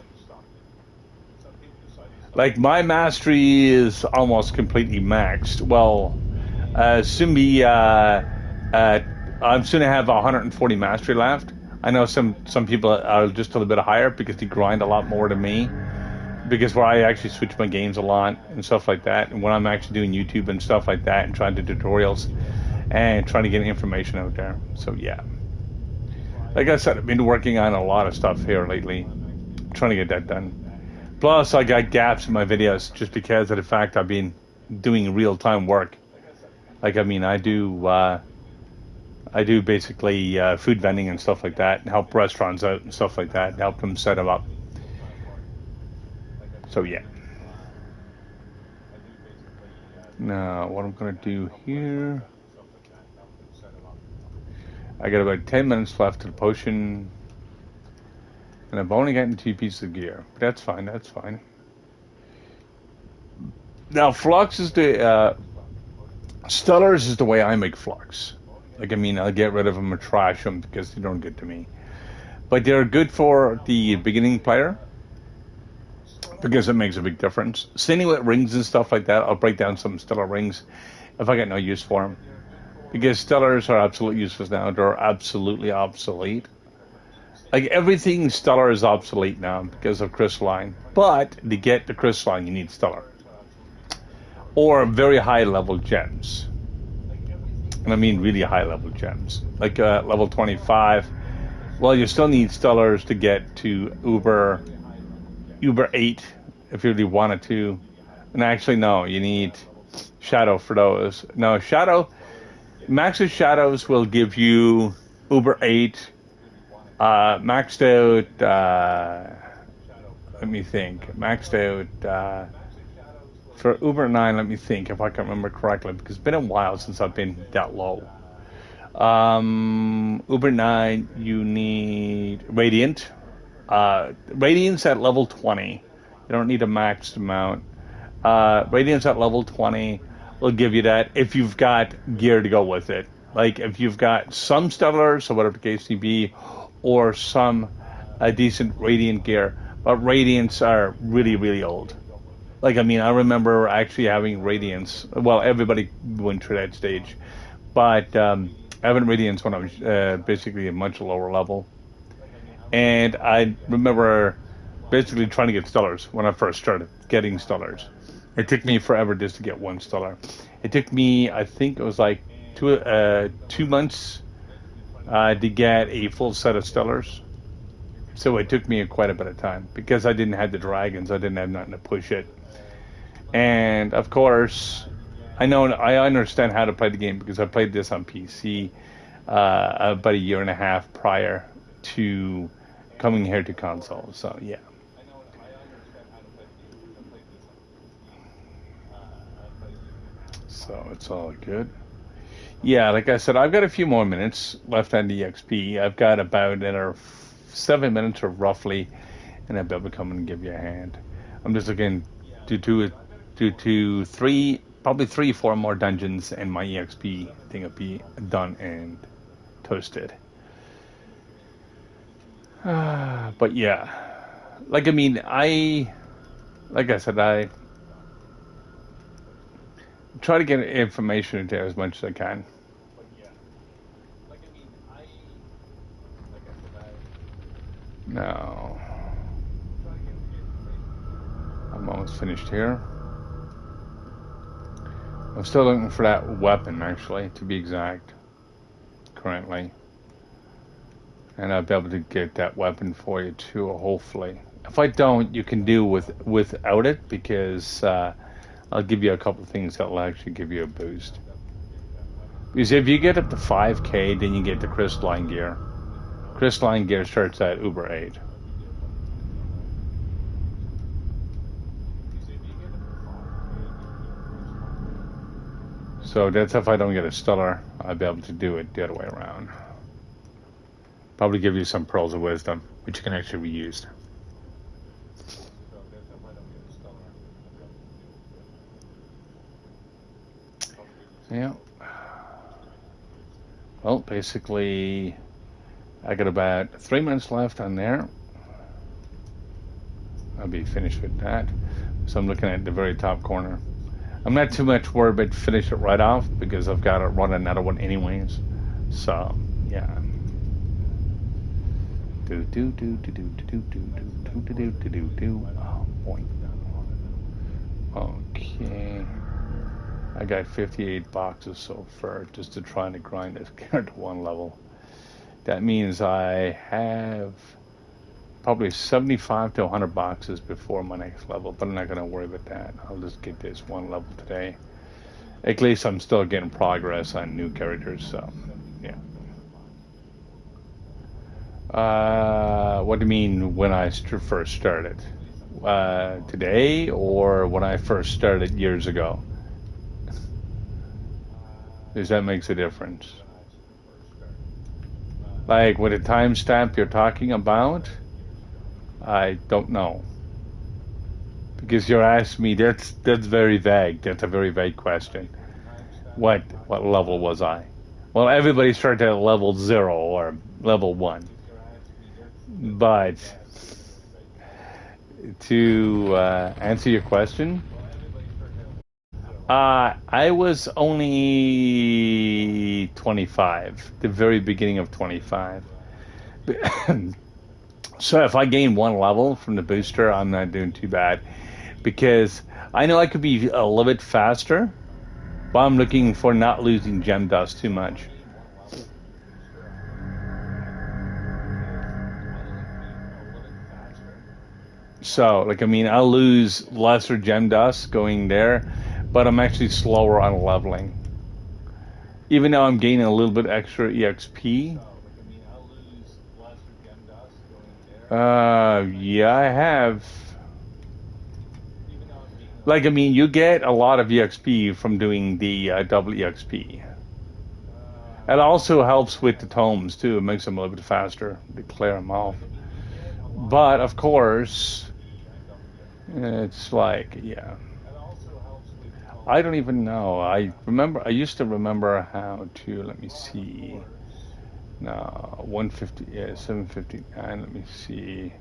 Like, my mastery is almost completely maxed. Well, I'm soon to have 140 mastery left. I know some people are just a little bit higher because they grind a lot more than me. Because where I actually switch my games a lot and stuff like that, and when I'm actually doing YouTube and stuff like that, and trying to do tutorials and trying to get information out there. So yeah, like I said, I've been working on a lot of stuff here lately, trying to get that done. Plus, I got gaps in my videos just because of the fact I've been doing real-time work. Like, I mean, I do basically food vending and stuff like that, and help restaurants out and stuff like that, and help them set them up. So yeah. Now, what I'm gonna do here, I got about 10 minutes left to the potion, and I've only gotten 2 pieces of gear, but that's fine. That's fine. Now, flux is the Stellars is the way I make flux. Like, I mean, I'll get rid of them or trash them because they don't get to me. But they're good for the beginning player because it makes a big difference. Same with rings and stuff like that. I'll break down some stellar rings if I get no use for them. Because stellars are absolutely useless now. They're absolutely obsolete. Like, everything stellar is obsolete now because of crystalline. But to get the crystalline, you need stellar. Or very high level gems. And I mean really high level gems. Like level 25. Well, you still need stellars to get to Uber 8 if you really wanted to. And actually, no, you need Shadow for those. No, Shadow, Max of Shadows will give you Uber 8, maxed out, let me think, maxed out, for Uber 9, let me think if I can remember correctly, because it's been a while since I've been that low. Uber 9, you need Radiant. Radiant's at level 20. You don't need a maxed amount. Radiant's at level 20 will give you that if you've got gear to go with it. Like if you've got some stellars, or whatever the case may be, or some decent Radiant gear. But Radiants are really, really old. Like, I mean, I remember actually having Radiance. Well, everybody went through that stage. But having Radiance when I was basically a much lower level. And I remember basically trying to get stellars when I first started getting stellars. It took me forever just to get one stellar. It took me, I think it was like 2 months to get a full set of stellars. So it took me quite a bit of time because I didn't have the dragons. I didn't have nothing to push it. And of course, I understand how to play the game because I played this on PC about a year and a half prior to coming here to console. So yeah. So it's all good. Yeah, like I said, I've got a few more minutes left on the XP. I've got about another 7 minutes or roughly, and I'll be able to come and give you a hand. I'm just looking to three, probably 3-4 more dungeons, and my EXP thing will be done and toasted. But yeah, like I mean, like I said, I try to get information into as much as I can. Now, I'm almost finished here. I'm still looking for that weapon, actually, to be exact, currently. And I'll be able to get that weapon for you, too, hopefully. If I don't, you can do without it, because I'll give you a couple of things that will actually give you a boost. Because if you get up to 5k, then you get the crystalline gear. Crystalline gear starts at Uber 8. So that's if I don't get a stellar, I'll be able to do it the other way around. Probably give you some pearls of wisdom, which can actually be used. Yeah. Well, basically, I got about 3 minutes left on there. I'll be finished with that. So I'm looking at the very top corner. I'm not too much worried about finish it right off because I've got to run another one anyways. So, yeah. Oh, boy. Okay. I got 58 boxes so far just to try to grind this character to one level. That means I have probably 75 to 100 boxes before my next level, but I'm not going to worry about that. I'll just get this one level today. At least I'm still getting progress on new characters, so yeah. What do you mean when I first started? Today or when I first started years ago? Because that makes a difference. Like with a timestamp you're talking about, I don't know. Because you're asking me, that's very vague. That's a very vague question. What level was I? Well, everybody started at level 0 or level 1. But to answer your question, I was only 25, the very beginning of 25. So if I gain one level from the booster, I'm not doing too bad. Because I know I could be a little bit faster, but I'm looking for not losing gem dust too much. So, like, I mean, I'll lose lesser gem dust going there, but I'm actually slower on leveling. Even though I'm gaining a little bit extra EXP. Yeah, I have. Like, I mean, you get a lot of EXP from doing the double EXP. It also helps with the tomes, too. It makes them a little bit faster to clear them off. But, of course, it's like, yeah. I don't even know. I used to remember how to, let me see. No, 150, yeah, 759, let me see.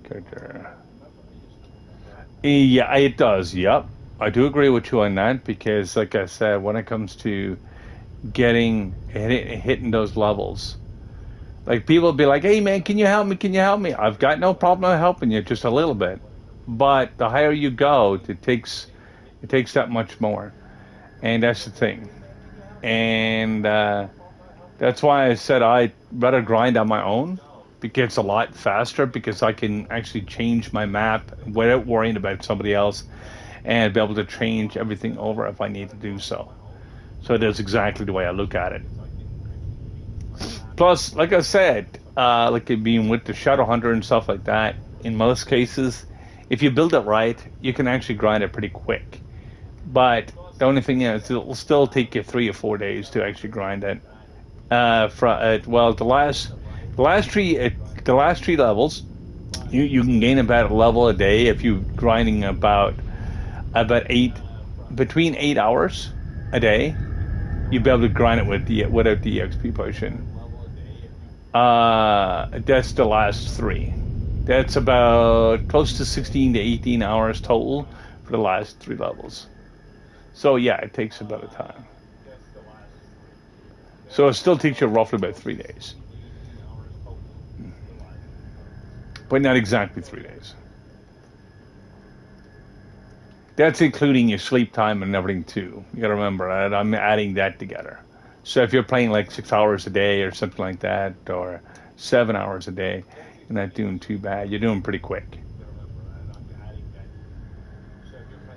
Character. Yeah, it does, yep. I do agree with you on that because, like I said, when it comes to hitting those levels, like people be like, "Hey, man, can you help me? Can you help me?" I've got no problem helping you, just a little bit. But the higher you go, it takes that much more, and that's the thing. And that's why I said I'd rather grind on my own because it's a lot faster because I can actually change my map without worrying about somebody else and be able to change everything over if I need to do so. So that's exactly the way I look at it. Plus, like I said, like it being with the Shadow Hunter and stuff like that, in most cases, if you build it right, you can actually grind it pretty quick. But the only thing is, it will still take you 3 or 4 days to actually grind it. Well, the last three levels, you can gain about a level a day if you're grinding about between 8 hours a day. You'll be able to grind it without the EXP potion. That's the last 3. That's about close to 16 to 18 hours total for the last 3 levels. So yeah, it takes about a time. So it still takes you roughly about 3 days. But not exactly 3 days. That's including your sleep time and everything too. You gotta remember that I'm adding that together. So if you're playing like 6 hours a day or something like that, or 7 hours a day, you're not doing too bad. You're doing pretty quick.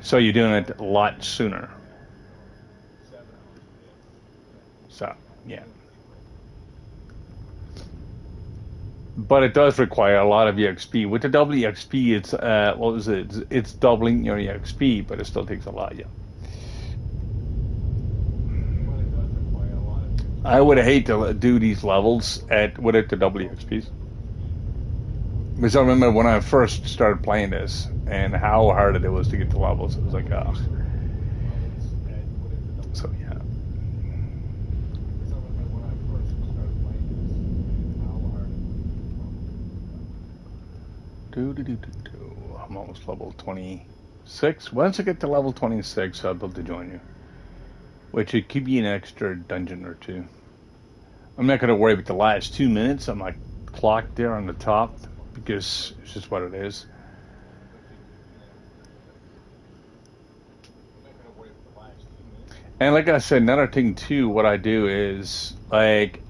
So you're doing it a lot sooner. So, yeah. But it does require a lot of EXP. With the double EXP, it's what was it? It's doubling your EXP, but it still takes a lot. Yeah. I would hate to do these levels without the double EXPs. Because I remember when I first started playing this and how hard it was to get to levels. It was like, oh. So yeah. I'm almost level 26. Once I get to level 26, I'll be able to join you. Which would give you an extra dungeon or 2. I'm not going to worry about the last 2 minutes on my clock there on the top because it's just what it is. And like I said, another thing too, what I do is like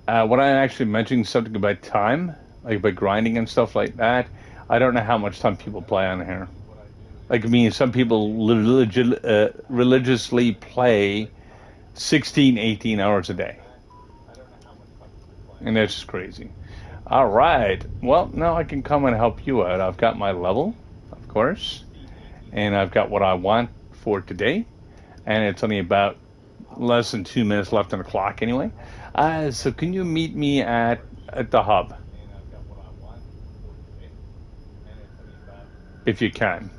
when I actually mentioned something about time, like by grinding and stuff like that. I don't know how much time people play on here. Like, I mean, some people religiously play 16, 18 hours a day. And that's just crazy. All right. Well, now I can come and help you out. I've got my level, of course, and I've got what I want for today. And it's only about less than 2 minutes left on the clock anyway. So can you meet me at the hub if you can?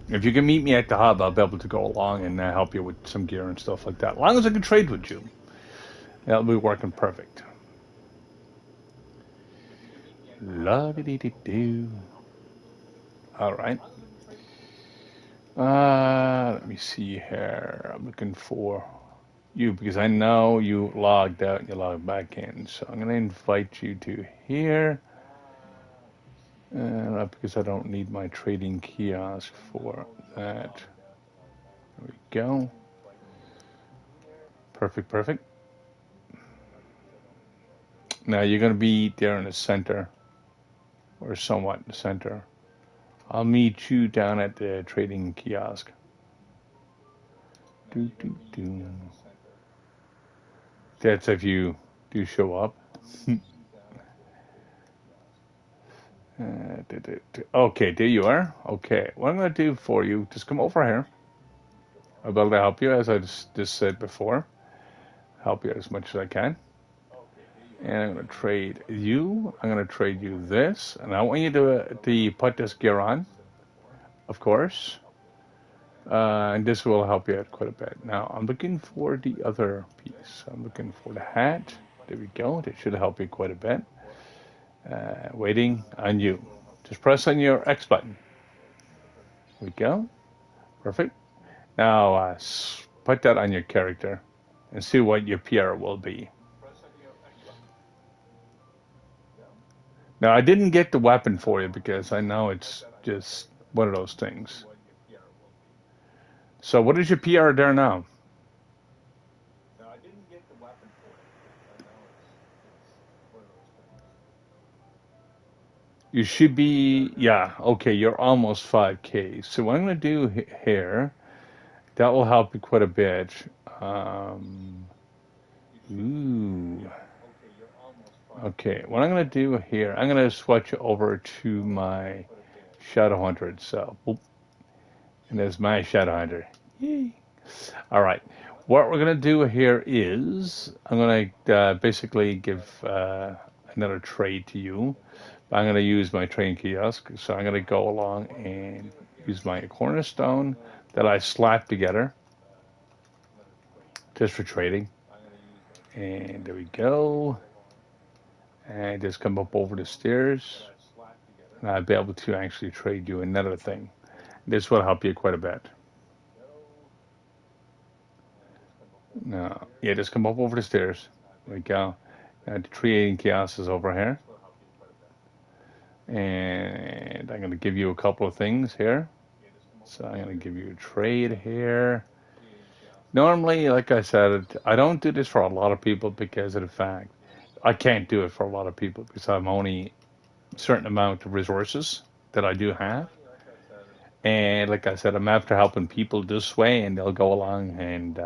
If you can meet me at the hub, I'll be able to go along and help you with some gear and stuff like that. As long as I can trade with you, that'll be working perfect. La dee dee doo. All right. Let me see here. I'm looking for you because I know you logged out and you logged back in. So I'm going to invite you to here. Because I don't need my trading kiosk for that. There we go. Perfect, perfect. Now you're going to be there in the center, or somewhat in the center. I'll meet you down at the trading kiosk. Do, do, do. That's if you do show up. Okay, there you are. Okay, what I'm going to do for you, just come over here. I'll be able to help you, as I just said before. Help you as much as I can. And I'm going to trade you. I'm going to trade you this. And I want you to put this gear on, of course. And this will help you out quite a bit. Now, I'm looking for the other piece. I'm looking for the hat. There we go. That should help you quite a bit. Waiting on you. Just press on your X button. There we go. Perfect. Now, put that on your character and see what your PR will be. Now, I didn't get the weapon for you because I know it's just one of those things. So what is your PR there now? You should be, yeah, okay, you're almost 5K. So what I'm going to do here, that will help you quite a bit. Ooh. Okay, what I'm going to do here, I'm going to switch over to my Shadow Hunter itself. Oop. And there's my Shadow Hunter. Yay. All right. What we're going to do here is I'm going to basically give another trade to you. I'm going to use my train kiosk. So I'm going to go along and use my cornerstone that I slapped together just for trading. And there we go. And just come up over the stairs. And I'll be able to actually trade you another thing. This will help you quite a bit. No, yeah, just come up over the stairs. There we go. The trading kiosk is over here. And I'm going to give you a couple of things here. So I'm going to give you a trade here. Normally, like I said, I don't do this for a lot of people because of the fact I can't do it for a lot of people because I'm only a certain amount of resources that I do have. And like I said, I'm after helping people this way, and they'll go along and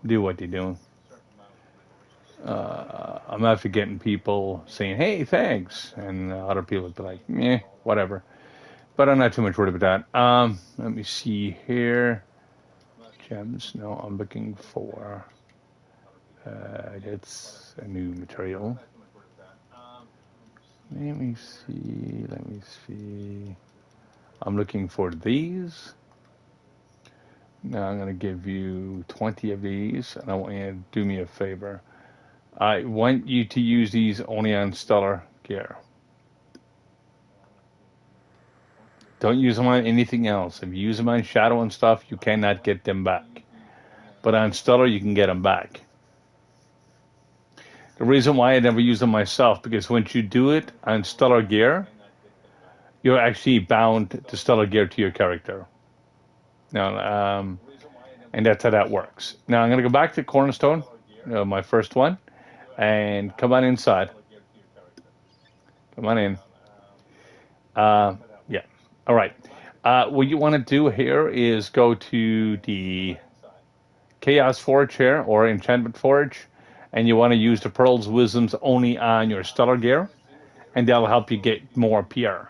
do what they're doing. I'm after getting people saying, "Hey, thanks," and other people would be like, "Meh, whatever." But I'm not too much worried about that. Let me see here. Gems. No, I'm looking for. That's a new material. Let me see. Let me see. I'm looking for these. Now I'm going to give you 20 of these, and I want you to do me a favor. I want you to use these only on stellar gear. Don't use them on anything else. If you use them on shadow and stuff, you cannot get them back. But on stellar, you can get them back. The reason why I never use them myself, because once you do it on stellar gear, you're actually bound to stellar gear to your character. Now, and that's how that works. Now I'm going to go back to Cornerstone, my first one, and come on inside. Come on in. Yeah. All right. What you want to do here is go to the Chaos Forge here, or Enchantment Forge, and you want to use the Pearls Wisdoms only on your Stellar gear, and that'll help you get more PR.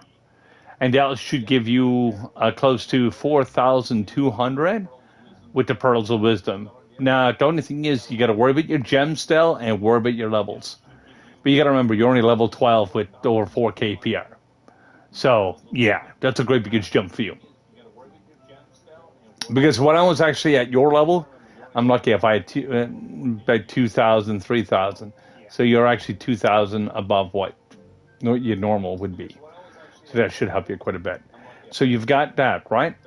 And that should give you close to 4,200 with the Pearls of Wisdom. Now, the only thing is, you got to worry about your gems still and worry about your levels. But you got to remember, you're only level 12 with over 4K PR. So, yeah, that's a great big jump for you. Because when I was actually at your level, I'm lucky if I had about 2,000, 3,000. So you're actually 2,000 above what your normal would be. So that should help you quite a bit. So you've got that, right?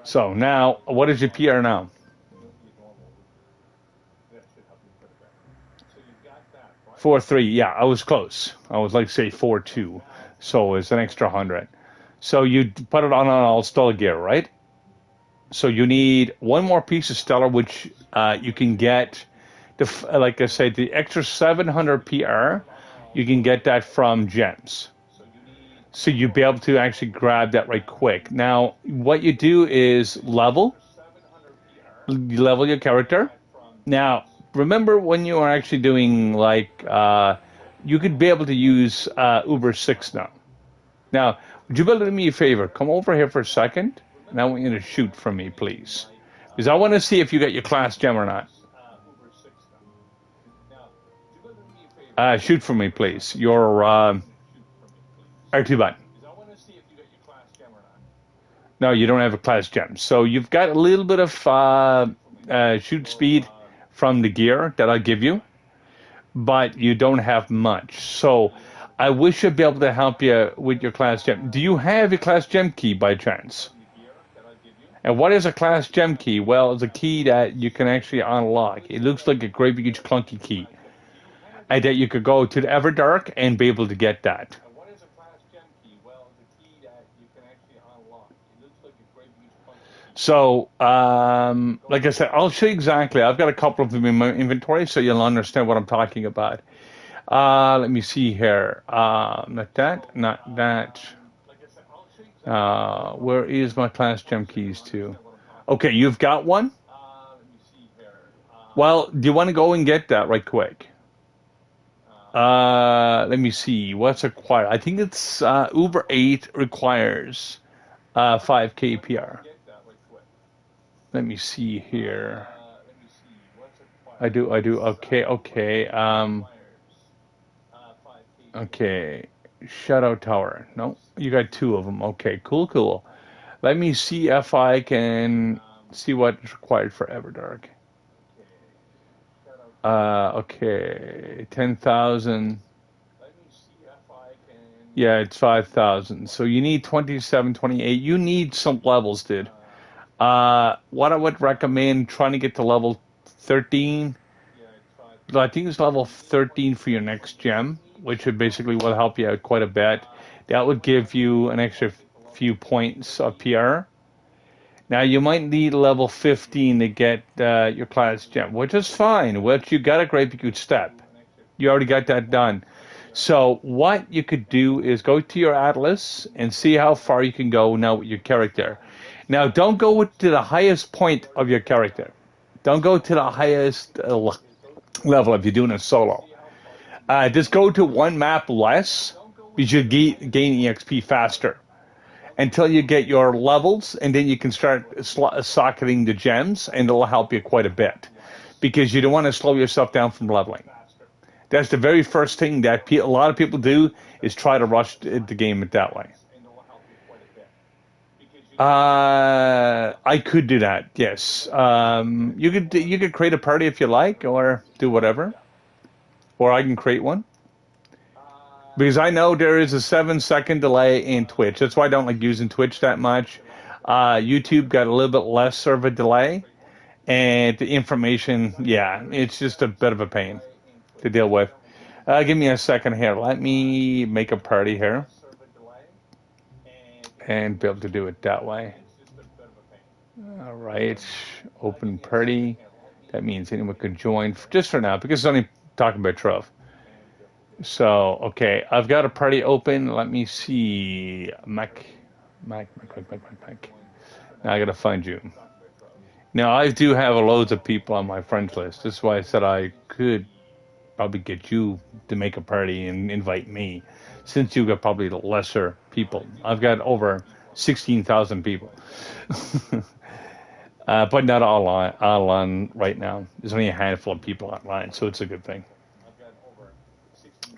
So now, what is your PR now? 4.3. Yeah, I was close. I was like, say, 4.2. So it's an extra 100. So you put it on all Stellar gear, right? So you need one more piece of Stellar, which you can get, like I said, the extra 700 PR, you can get that from gems. So you'll be able to actually grab that right quick. Now, what you do is level your character. Now, remember when you are actually doing like, you could be able to use Uber 6 now. Now, would you be able to do me a favor? Come over here for a second, and I want you to shoot from me, please. Because I want to see if you got your class gem or not. Shoot from me, please. Your R2 button. No, you don't have a class gem. So you've got a little bit of shoot speed from the gear that I'll give you, but you don't have much. So I wish I'd be able to help you with your class gem. Do you have a class gem key by chance? And what is a class gem key? Well, it's a key that you can actually unlock. It looks like a great big clunky key. And that you could go to the Everdark and be able to get that. So, like I said, I'll show you exactly. I've got a couple of them in my inventory, so you'll understand what I'm talking about. Let me see here. Not that, not that. Where is my class gem keys to? Okay, you've got one? Well, do you want to go and get that right quick? Let me see. What's required? I think it's Uber 8 requires 5K PR. Let me see here. I do. Okay. Okay. Shadow Tower. No, you got two of them. Okay, cool. Let me see if I can see what is required for Everdark. Okay, 10,000. Yeah, it's 5,000. So you need 27, 28. You need some levels, dude. What I would recommend trying to get to level 13. I think it's level 13 for your next gem, which would basically will help you out quite a bit. That would give you an extra few points of PR. Now you might need level 15 to get your class gem, which is fine. Which you got a great big step. You already got that done. So what you could do is go to your atlas and see how far you can go now with your character. Now don't go to the highest point of your character. Don't go to the highest level if you're doing a solo. Just go to one map less because you gain EXP faster until you get your levels, and then you can start socketing the gems, and it'll help you quite a bit because you don't want to slow yourself down from leveling. That's the very first thing that a lot of people do is try to rush the game that way. I could do that. Yes. You could create a party if you like, or do whatever, or I can create one. Because I know there is a 7-second delay in Twitch. That's why I don't like using Twitch that much. YouTube got a little bit less of a delay. And the information, yeah, it's just a bit of a pain to deal with. Give me a second here. Let me make a party here. And be able to do it that way. All right. Open party. That means anyone could join just for now, because it's only talking about Trove. So, okay, I've got a party open. Let me see. Mac. Now I gotta find you. Now I do have loads of people on my friends list. This is why I said I could probably get you to make a party and invite me, since you got probably lesser people. I've got over 16,000 people, but not all on right now. There's only a handful of people online, so it's a good thing.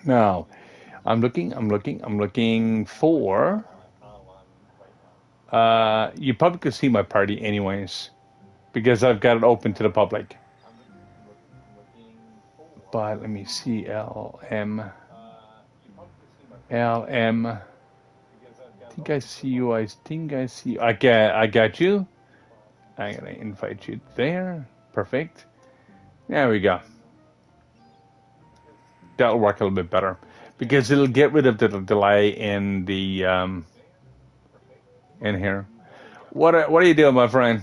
Now I'm looking for. You probably could see my party anyways because I've got it open to the public. But let me see, LM. I think I see you. I think I see you. I got you. I'm gonna invite you there. Perfect. There we go. That'll work a little bit better because it'll get rid of the delay in the in here. What are you doing, my friend?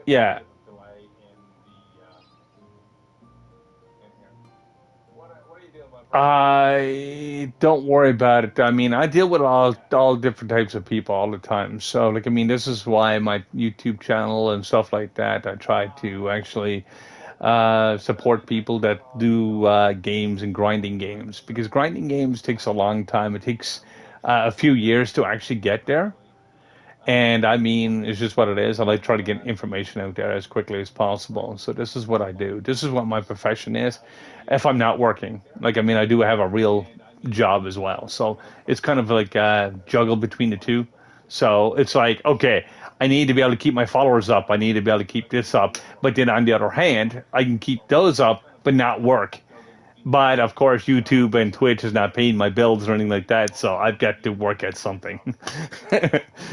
Yeah. I don't worry about it. I mean, I deal with all different types of people all the time. So, like, I mean, this is why my YouTube channel and stuff like that. I try to actually support people that do games and grinding games because grinding games takes a long time. It takes a few years to actually get there. And I mean, it's just what it is. I like try to get information out there as quickly as possible. So this is what I do. This is what my profession is. If I'm not working, like I mean, I do have a real job as well. So it's kind of like juggle between the two. So it's like, okay, I need to be able to keep my followers up. I need to be able to keep this up. But then on the other hand, I can keep those up, but not work. But of course, YouTube and Twitch is not paying my bills or anything like that, so I've got to work at something.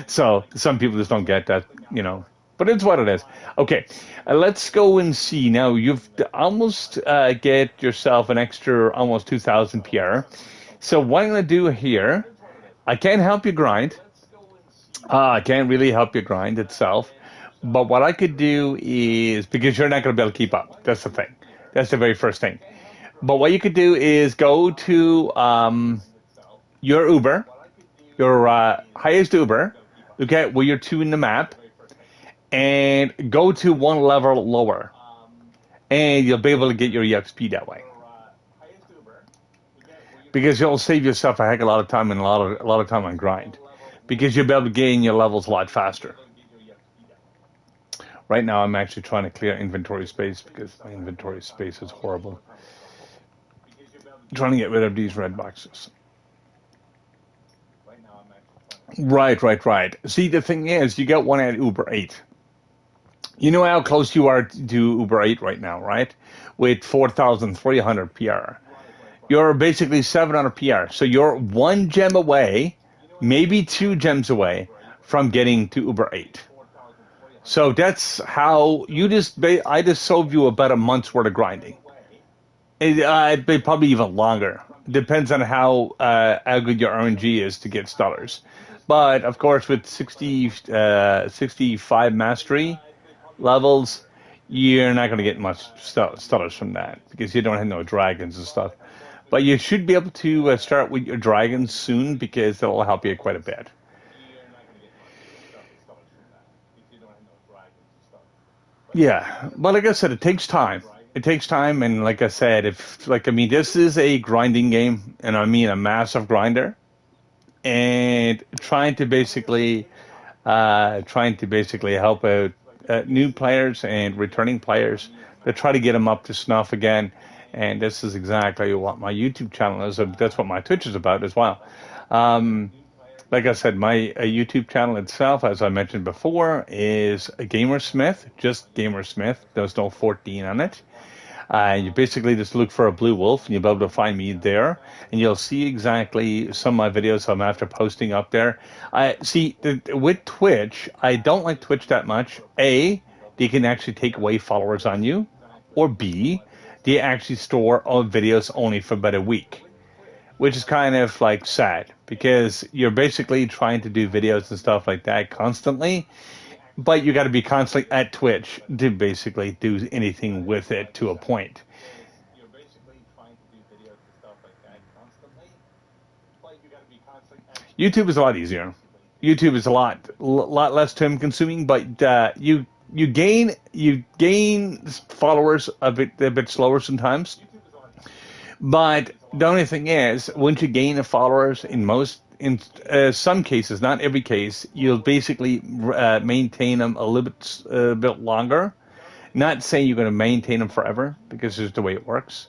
So some people just don't get that, you know. But it's what it is. Okay, let's go and see. Now you've almost get yourself an extra almost 2,000 PR. So what I'm going to do here, I can't help you grind. I can't really help you grind itself. But what I could do is because you're not going to be able to keep up. That's the thing. That's the very first thing. But what you could do is go to your Uber, your highest Uber, okay, where you're two in the map, and go to one level lower, and you'll be able to get your EXP that way. Because you'll save yourself a heck of a lot of time and a lot of time on grind, because you'll be able to gain your levels a lot faster. Right now, I'm actually trying to clear inventory space because my inventory space is horrible. Trying to get rid of these red boxes. Right. See, the thing is, you got one at Uber 8. You know how close you are to Uber 8 right now, right? With 4,300 PR. You're basically 700 PR. So you're one gem away, maybe two gems away from getting to Uber 8. So that's how I just sold you about a month's worth of grinding. Probably even longer. Depends on how good your RNG is to get stutters. But of course, with 65 mastery levels, you're not going to get much stutters from that because you don't have no dragons and stuff. But you should be able to start with your dragons soon because that'll help you quite a bit. Yeah, but like I said, it takes time. It takes time, and like I said, if like I mean, this is a grinding game, and I mean a massive grinder, and trying to basically help out new players and returning players to try to get them up to snuff again. And this is exactly what my YouTube channel is. That's what my Twitch is about as well. Um, like I said, my YouTube channel itself, as I mentioned before, is a Gamersmith, just Gamersmith. There's no 14 on it. You basically just look for a blue wolf, and you'll be able to find me there, and you'll see exactly some of my videos I'm after posting up there. I see with Twitch, I don't like Twitch that much. A, they can actually take away followers on you, or B, they actually store all videos only for about a week, which is kind of like sad because you're basically trying to do videos and stuff like that constantly, but you got to be constantly at Twitch to basically do anything with it to a point. YouTube is a lot easier. YouTube is a lot less time consuming, but you gain followers a bit slower sometimes. But the only thing is, once you gain the followers, in some cases, not every case, you'll basically maintain them a little bit longer. Not saying you're going to maintain them forever, because it's just the way it works.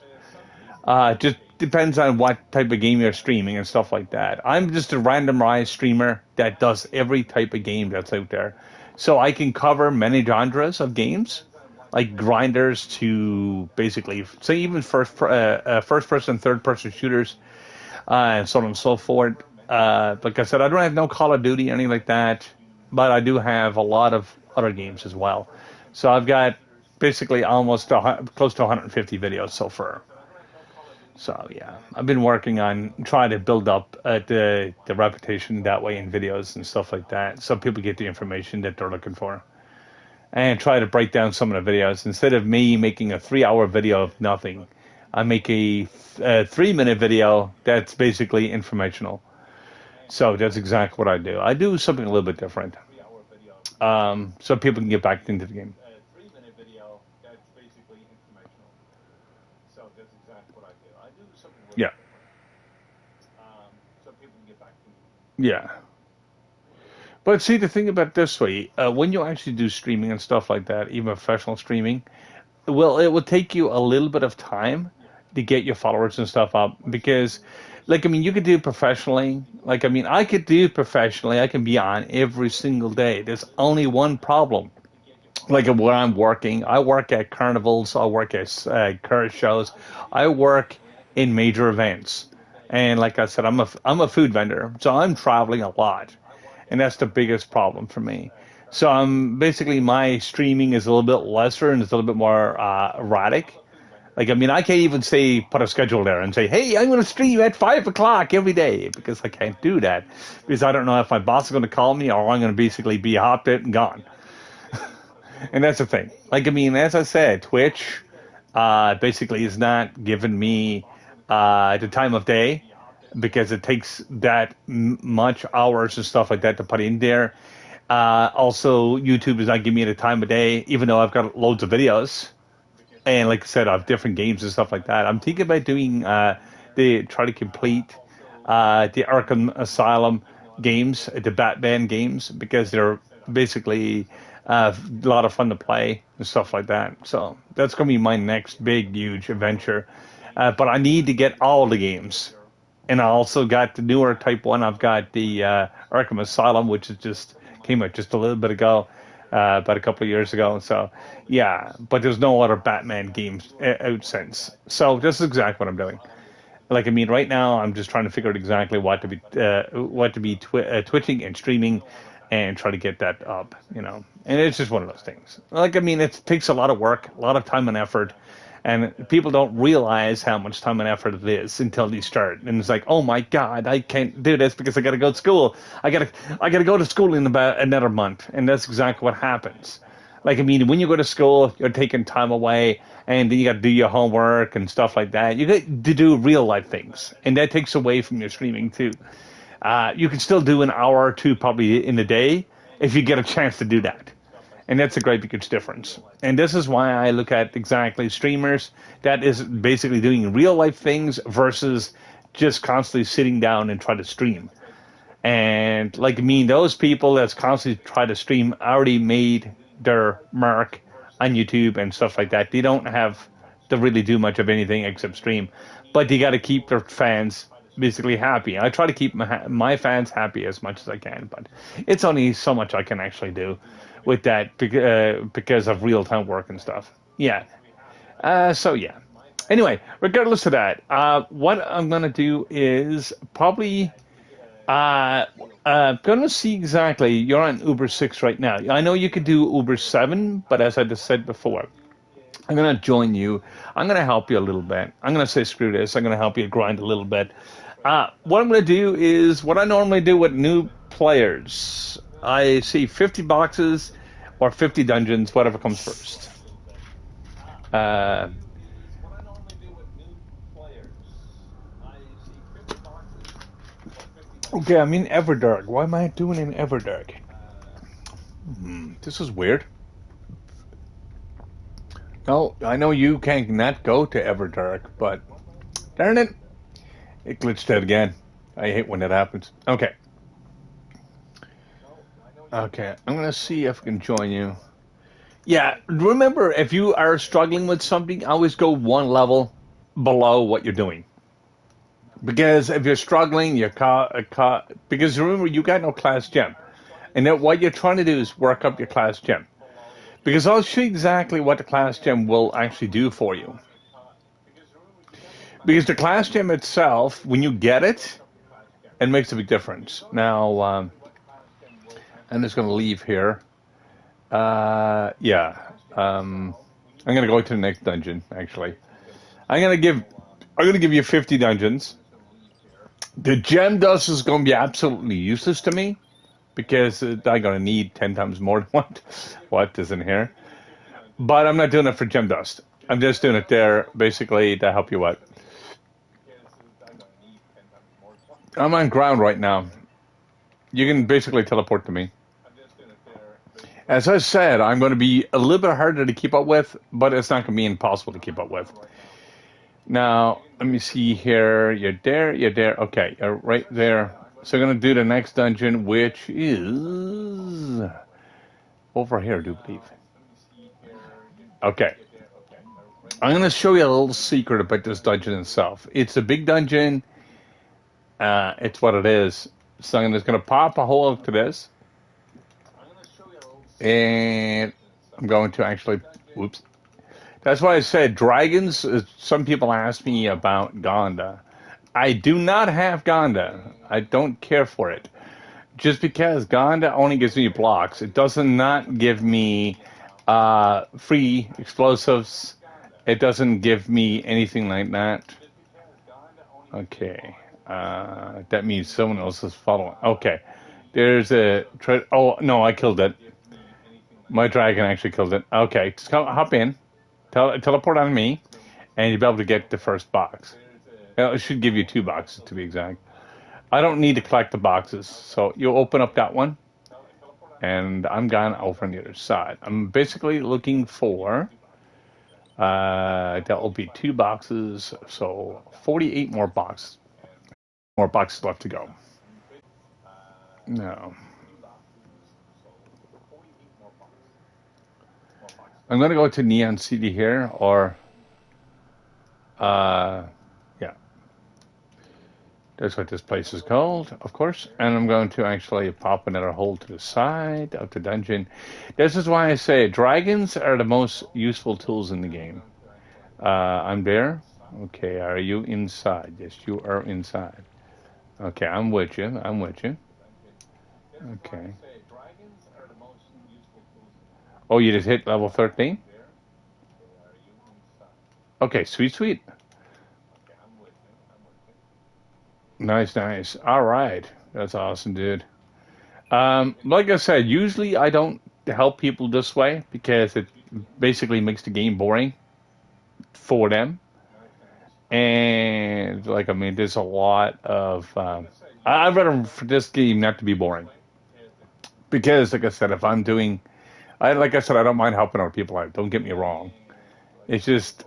Just depends on what type of game you're streaming and stuff like that. I'm just a randomized streamer that does every type of game that's out there. So I can cover many genres of games, like grinders to basically, say even first person, third person shooters, and so on and so forth. Like I said, I don't have no Call of Duty or anything like that, but I do have a lot of other games as well. So I've got basically almost close to 150 videos so far. So yeah, I've been working on trying to build up the reputation that way in videos and stuff like that, so people get the information that they're looking for, and try to break down some of the videos instead of me making a 3 hour video of nothing. I make a 3 minute video that's basically informational. So that's exactly what I do. I do something a little bit different, so people can get back into the game. Yeah, yeah. But see, the thing about it this way, when you actually do streaming and stuff like that, even professional streaming, well, it will take you a little bit of time to get your followers and stuff up because, like, I mean, you could do it professionally. Like, I mean, I could do it professionally. I can be on every single day. There's only one problem. Like where I'm working, I work at carnivals, I work at car shows, I work in major events. And like I said, I'm a food vendor, so I'm traveling a lot, and that's the biggest problem for me. So I'm basically my streaming is a little bit lesser and it's a little bit more erratic. Like I mean, I can't even say put a schedule there and say, hey, I'm going to stream at 5 o'clock every day because I can't do that because I don't know if my boss is going to call me or I'm going to basically be hopped it and gone. And that's the thing. Like, I mean, as I said, Twitch basically is not giving me the time of day because it takes that much hours and stuff like that to put in there. Also, YouTube is not giving me the time of day, even though I've got loads of videos. And like I said, I have different games and stuff like that. I'm thinking about doing try to complete the Arkham Asylum games, the Batman games, because they're basically a lot of fun to play and stuff like that. So that's going to be my next big, huge adventure. But I need to get all the games. And I also got the newer Type 1. I've got the Arkham Asylum, which is just came out just a little bit ago, about a couple of years ago. So, yeah, but there's no other Batman games out since. So this is exactly what I'm doing. Like I mean, right now I'm just trying to figure out exactly what to be twitching and streaming, and try to get that up. And it's just one of those things. Like I mean, it takes a lot of work, a lot of time and effort, and people don't realize how much time and effort it is until they start. And it's like, oh my god, I can't do this because I got to go to school. I gotta go to school in about another month, and that's exactly what happens. Like, I mean, when you go to school, you're taking time away, and then you got to do your homework and stuff like that. You got to do real life things, and that takes away from your streaming too. You can still do an hour or two probably in a day if you get a chance to do that. And that's a great big difference. And this is why I look at exactly streamers that is basically doing real life things versus just constantly sitting down and try to stream. And like I mean, those people that's constantly try to stream already made their mark on YouTube and stuff like that. They don't have to really do much of anything except stream, but they got to keep their fans basically happy. I try to keep my fans happy as much as I can, but it's only so much I can actually do with that because of real time work and stuff. Yeah. So yeah. Anyway, regardless of that, what I'm gonna do is probably going to see exactly. You're on Uber 6 right now. I know you could do Uber 7, but as I just said before, I'm going to join you. I'm going to help you a little bit. I'm going to say, screw this. I'm going to help you grind a little bit. What I'm going to do is what I normally do with new players. I see 50 boxes or 50 dungeons, whatever comes first. Uh, Okay, I'm in Everdark. Why am I doing in Everdark? This is weird. No, I know you can't not go to Everdark, but darn it, it glitched out again. I hate when that happens. Okay. Okay, I'm gonna see if I can join you. Yeah, remember, if you are struggling with something, always go one level below what you're doing. Because if you're struggling, because remember, you got no class gem. And then what you're trying to do is work up your class gem. Because I'll show you exactly what the class gem will actually do for you. Because the class gem itself, when you get it, it makes a big difference. Now, I'm just going to leave here. Yeah. I'm going to go to the next dungeon, actually. I'm going to give you 50 dungeons. The gem dust is going to be absolutely useless to me because I'm going to need 10 times more than what is in here. But I'm not doing it for gem dust. I'm just doing it there basically to help you out. I'm on ground right now. You can basically teleport to me. As I said, I'm going to be a little bit harder to keep up with, but it's not going to be impossible to keep up with. Now, let me see here. You're there, you're there. Okay, you're right there. So I'm going to do the next dungeon, which is over here, I do believe. Okay. I'm going to show you a little secret about this dungeon itself. It's a big dungeon. It's what it is. So I'm just going to pop a hole to this. And I'm going to actually, whoops. That's why I said dragons. Some people ask me about Gonda. I do not have Gonda. I don't care for it. Just because Gonda only gives me blocks, it does not give me free explosives. It doesn't give me anything like that. Okay. That means someone else is following. Okay. There's a... Oh, no, I killed it. My dragon actually killed it. Okay, just hop in. Teleport on me, and you'll be able to get the first box. It should give you 2 boxes, to be exact. I don't need to collect the boxes, so you'll open up that one, and I'm gone over on the other side. I'm basically looking for... that will be 2 boxes, so 48 more boxes. More boxes left to go. No. I'm going to go to Neon City here, or... yeah. That's what this place is called, of course. And I'm going to actually pop another hole to the side of the dungeon. This is why I say dragons are the most useful tools in the game. I'm there. Okay, are you inside? Yes, you are inside. Okay, I'm with you. I'm with you. Okay. Oh, you just hit level 13? Okay, sweet, sweet. Nice, nice. All right. That's awesome, dude. Like I said, usually I don't help people this way because it basically makes the game boring for them. And like, I mean, there's a lot of. I'd rather for this game not to be boring because, like I said, if I'm doing, like I said, I don't mind helping other people out. Don't get me wrong. It's just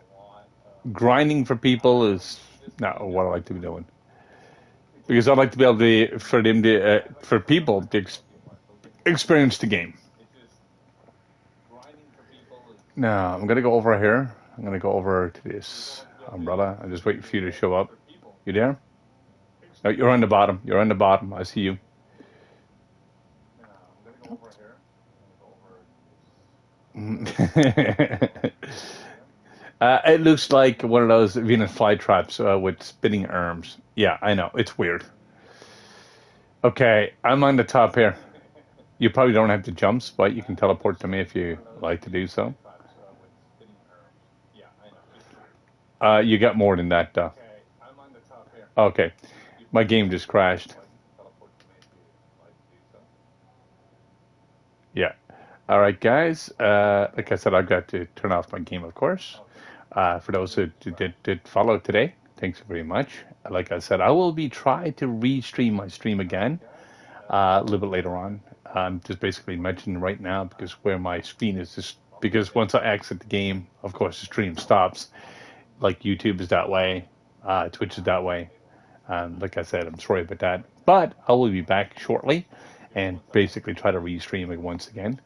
grinding for people is not what I like to be doing because I like to be able to for people to experience the game. Now I'm gonna go over here. I'm gonna go over to this umbrella. I'm just waiting for you to show up. You there? No, you're on the bottom. You're on the bottom. I see you. It looks like one of those Venus flytraps with spinning arms. Yeah, I know. It's weird. Okay, I'm on the top here. You probably don't have the jumps, but you can teleport to me if you like to do so. You got more than that, though. Okay, my game just crashed. Yeah. All right, guys. Like I said, I've got to turn off my game, of course. For those who did follow today, Thanks very much. Like I said, I will be trying to restream my stream again a little bit later on. I'm just basically mentioning right now because where my screen is just because once I exit the game, of course, the stream stops. Like YouTube is that way, Twitch is that way. Like I said, I'm sorry about that. But I will be back shortly and basically try to restream it once again.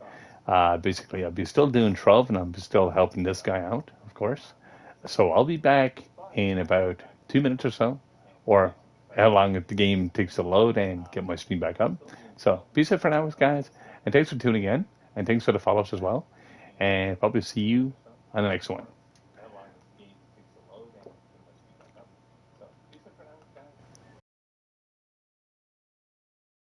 Basically, I'll be still doing Trove and I'm still helping this guy out, of course. So I'll be back in about 2 minutes or so, or how long the game takes to load and get my stream back up. So peace out for now, guys, and thanks for tuning in, and thanks for the follows as well. And probably see you on the next one.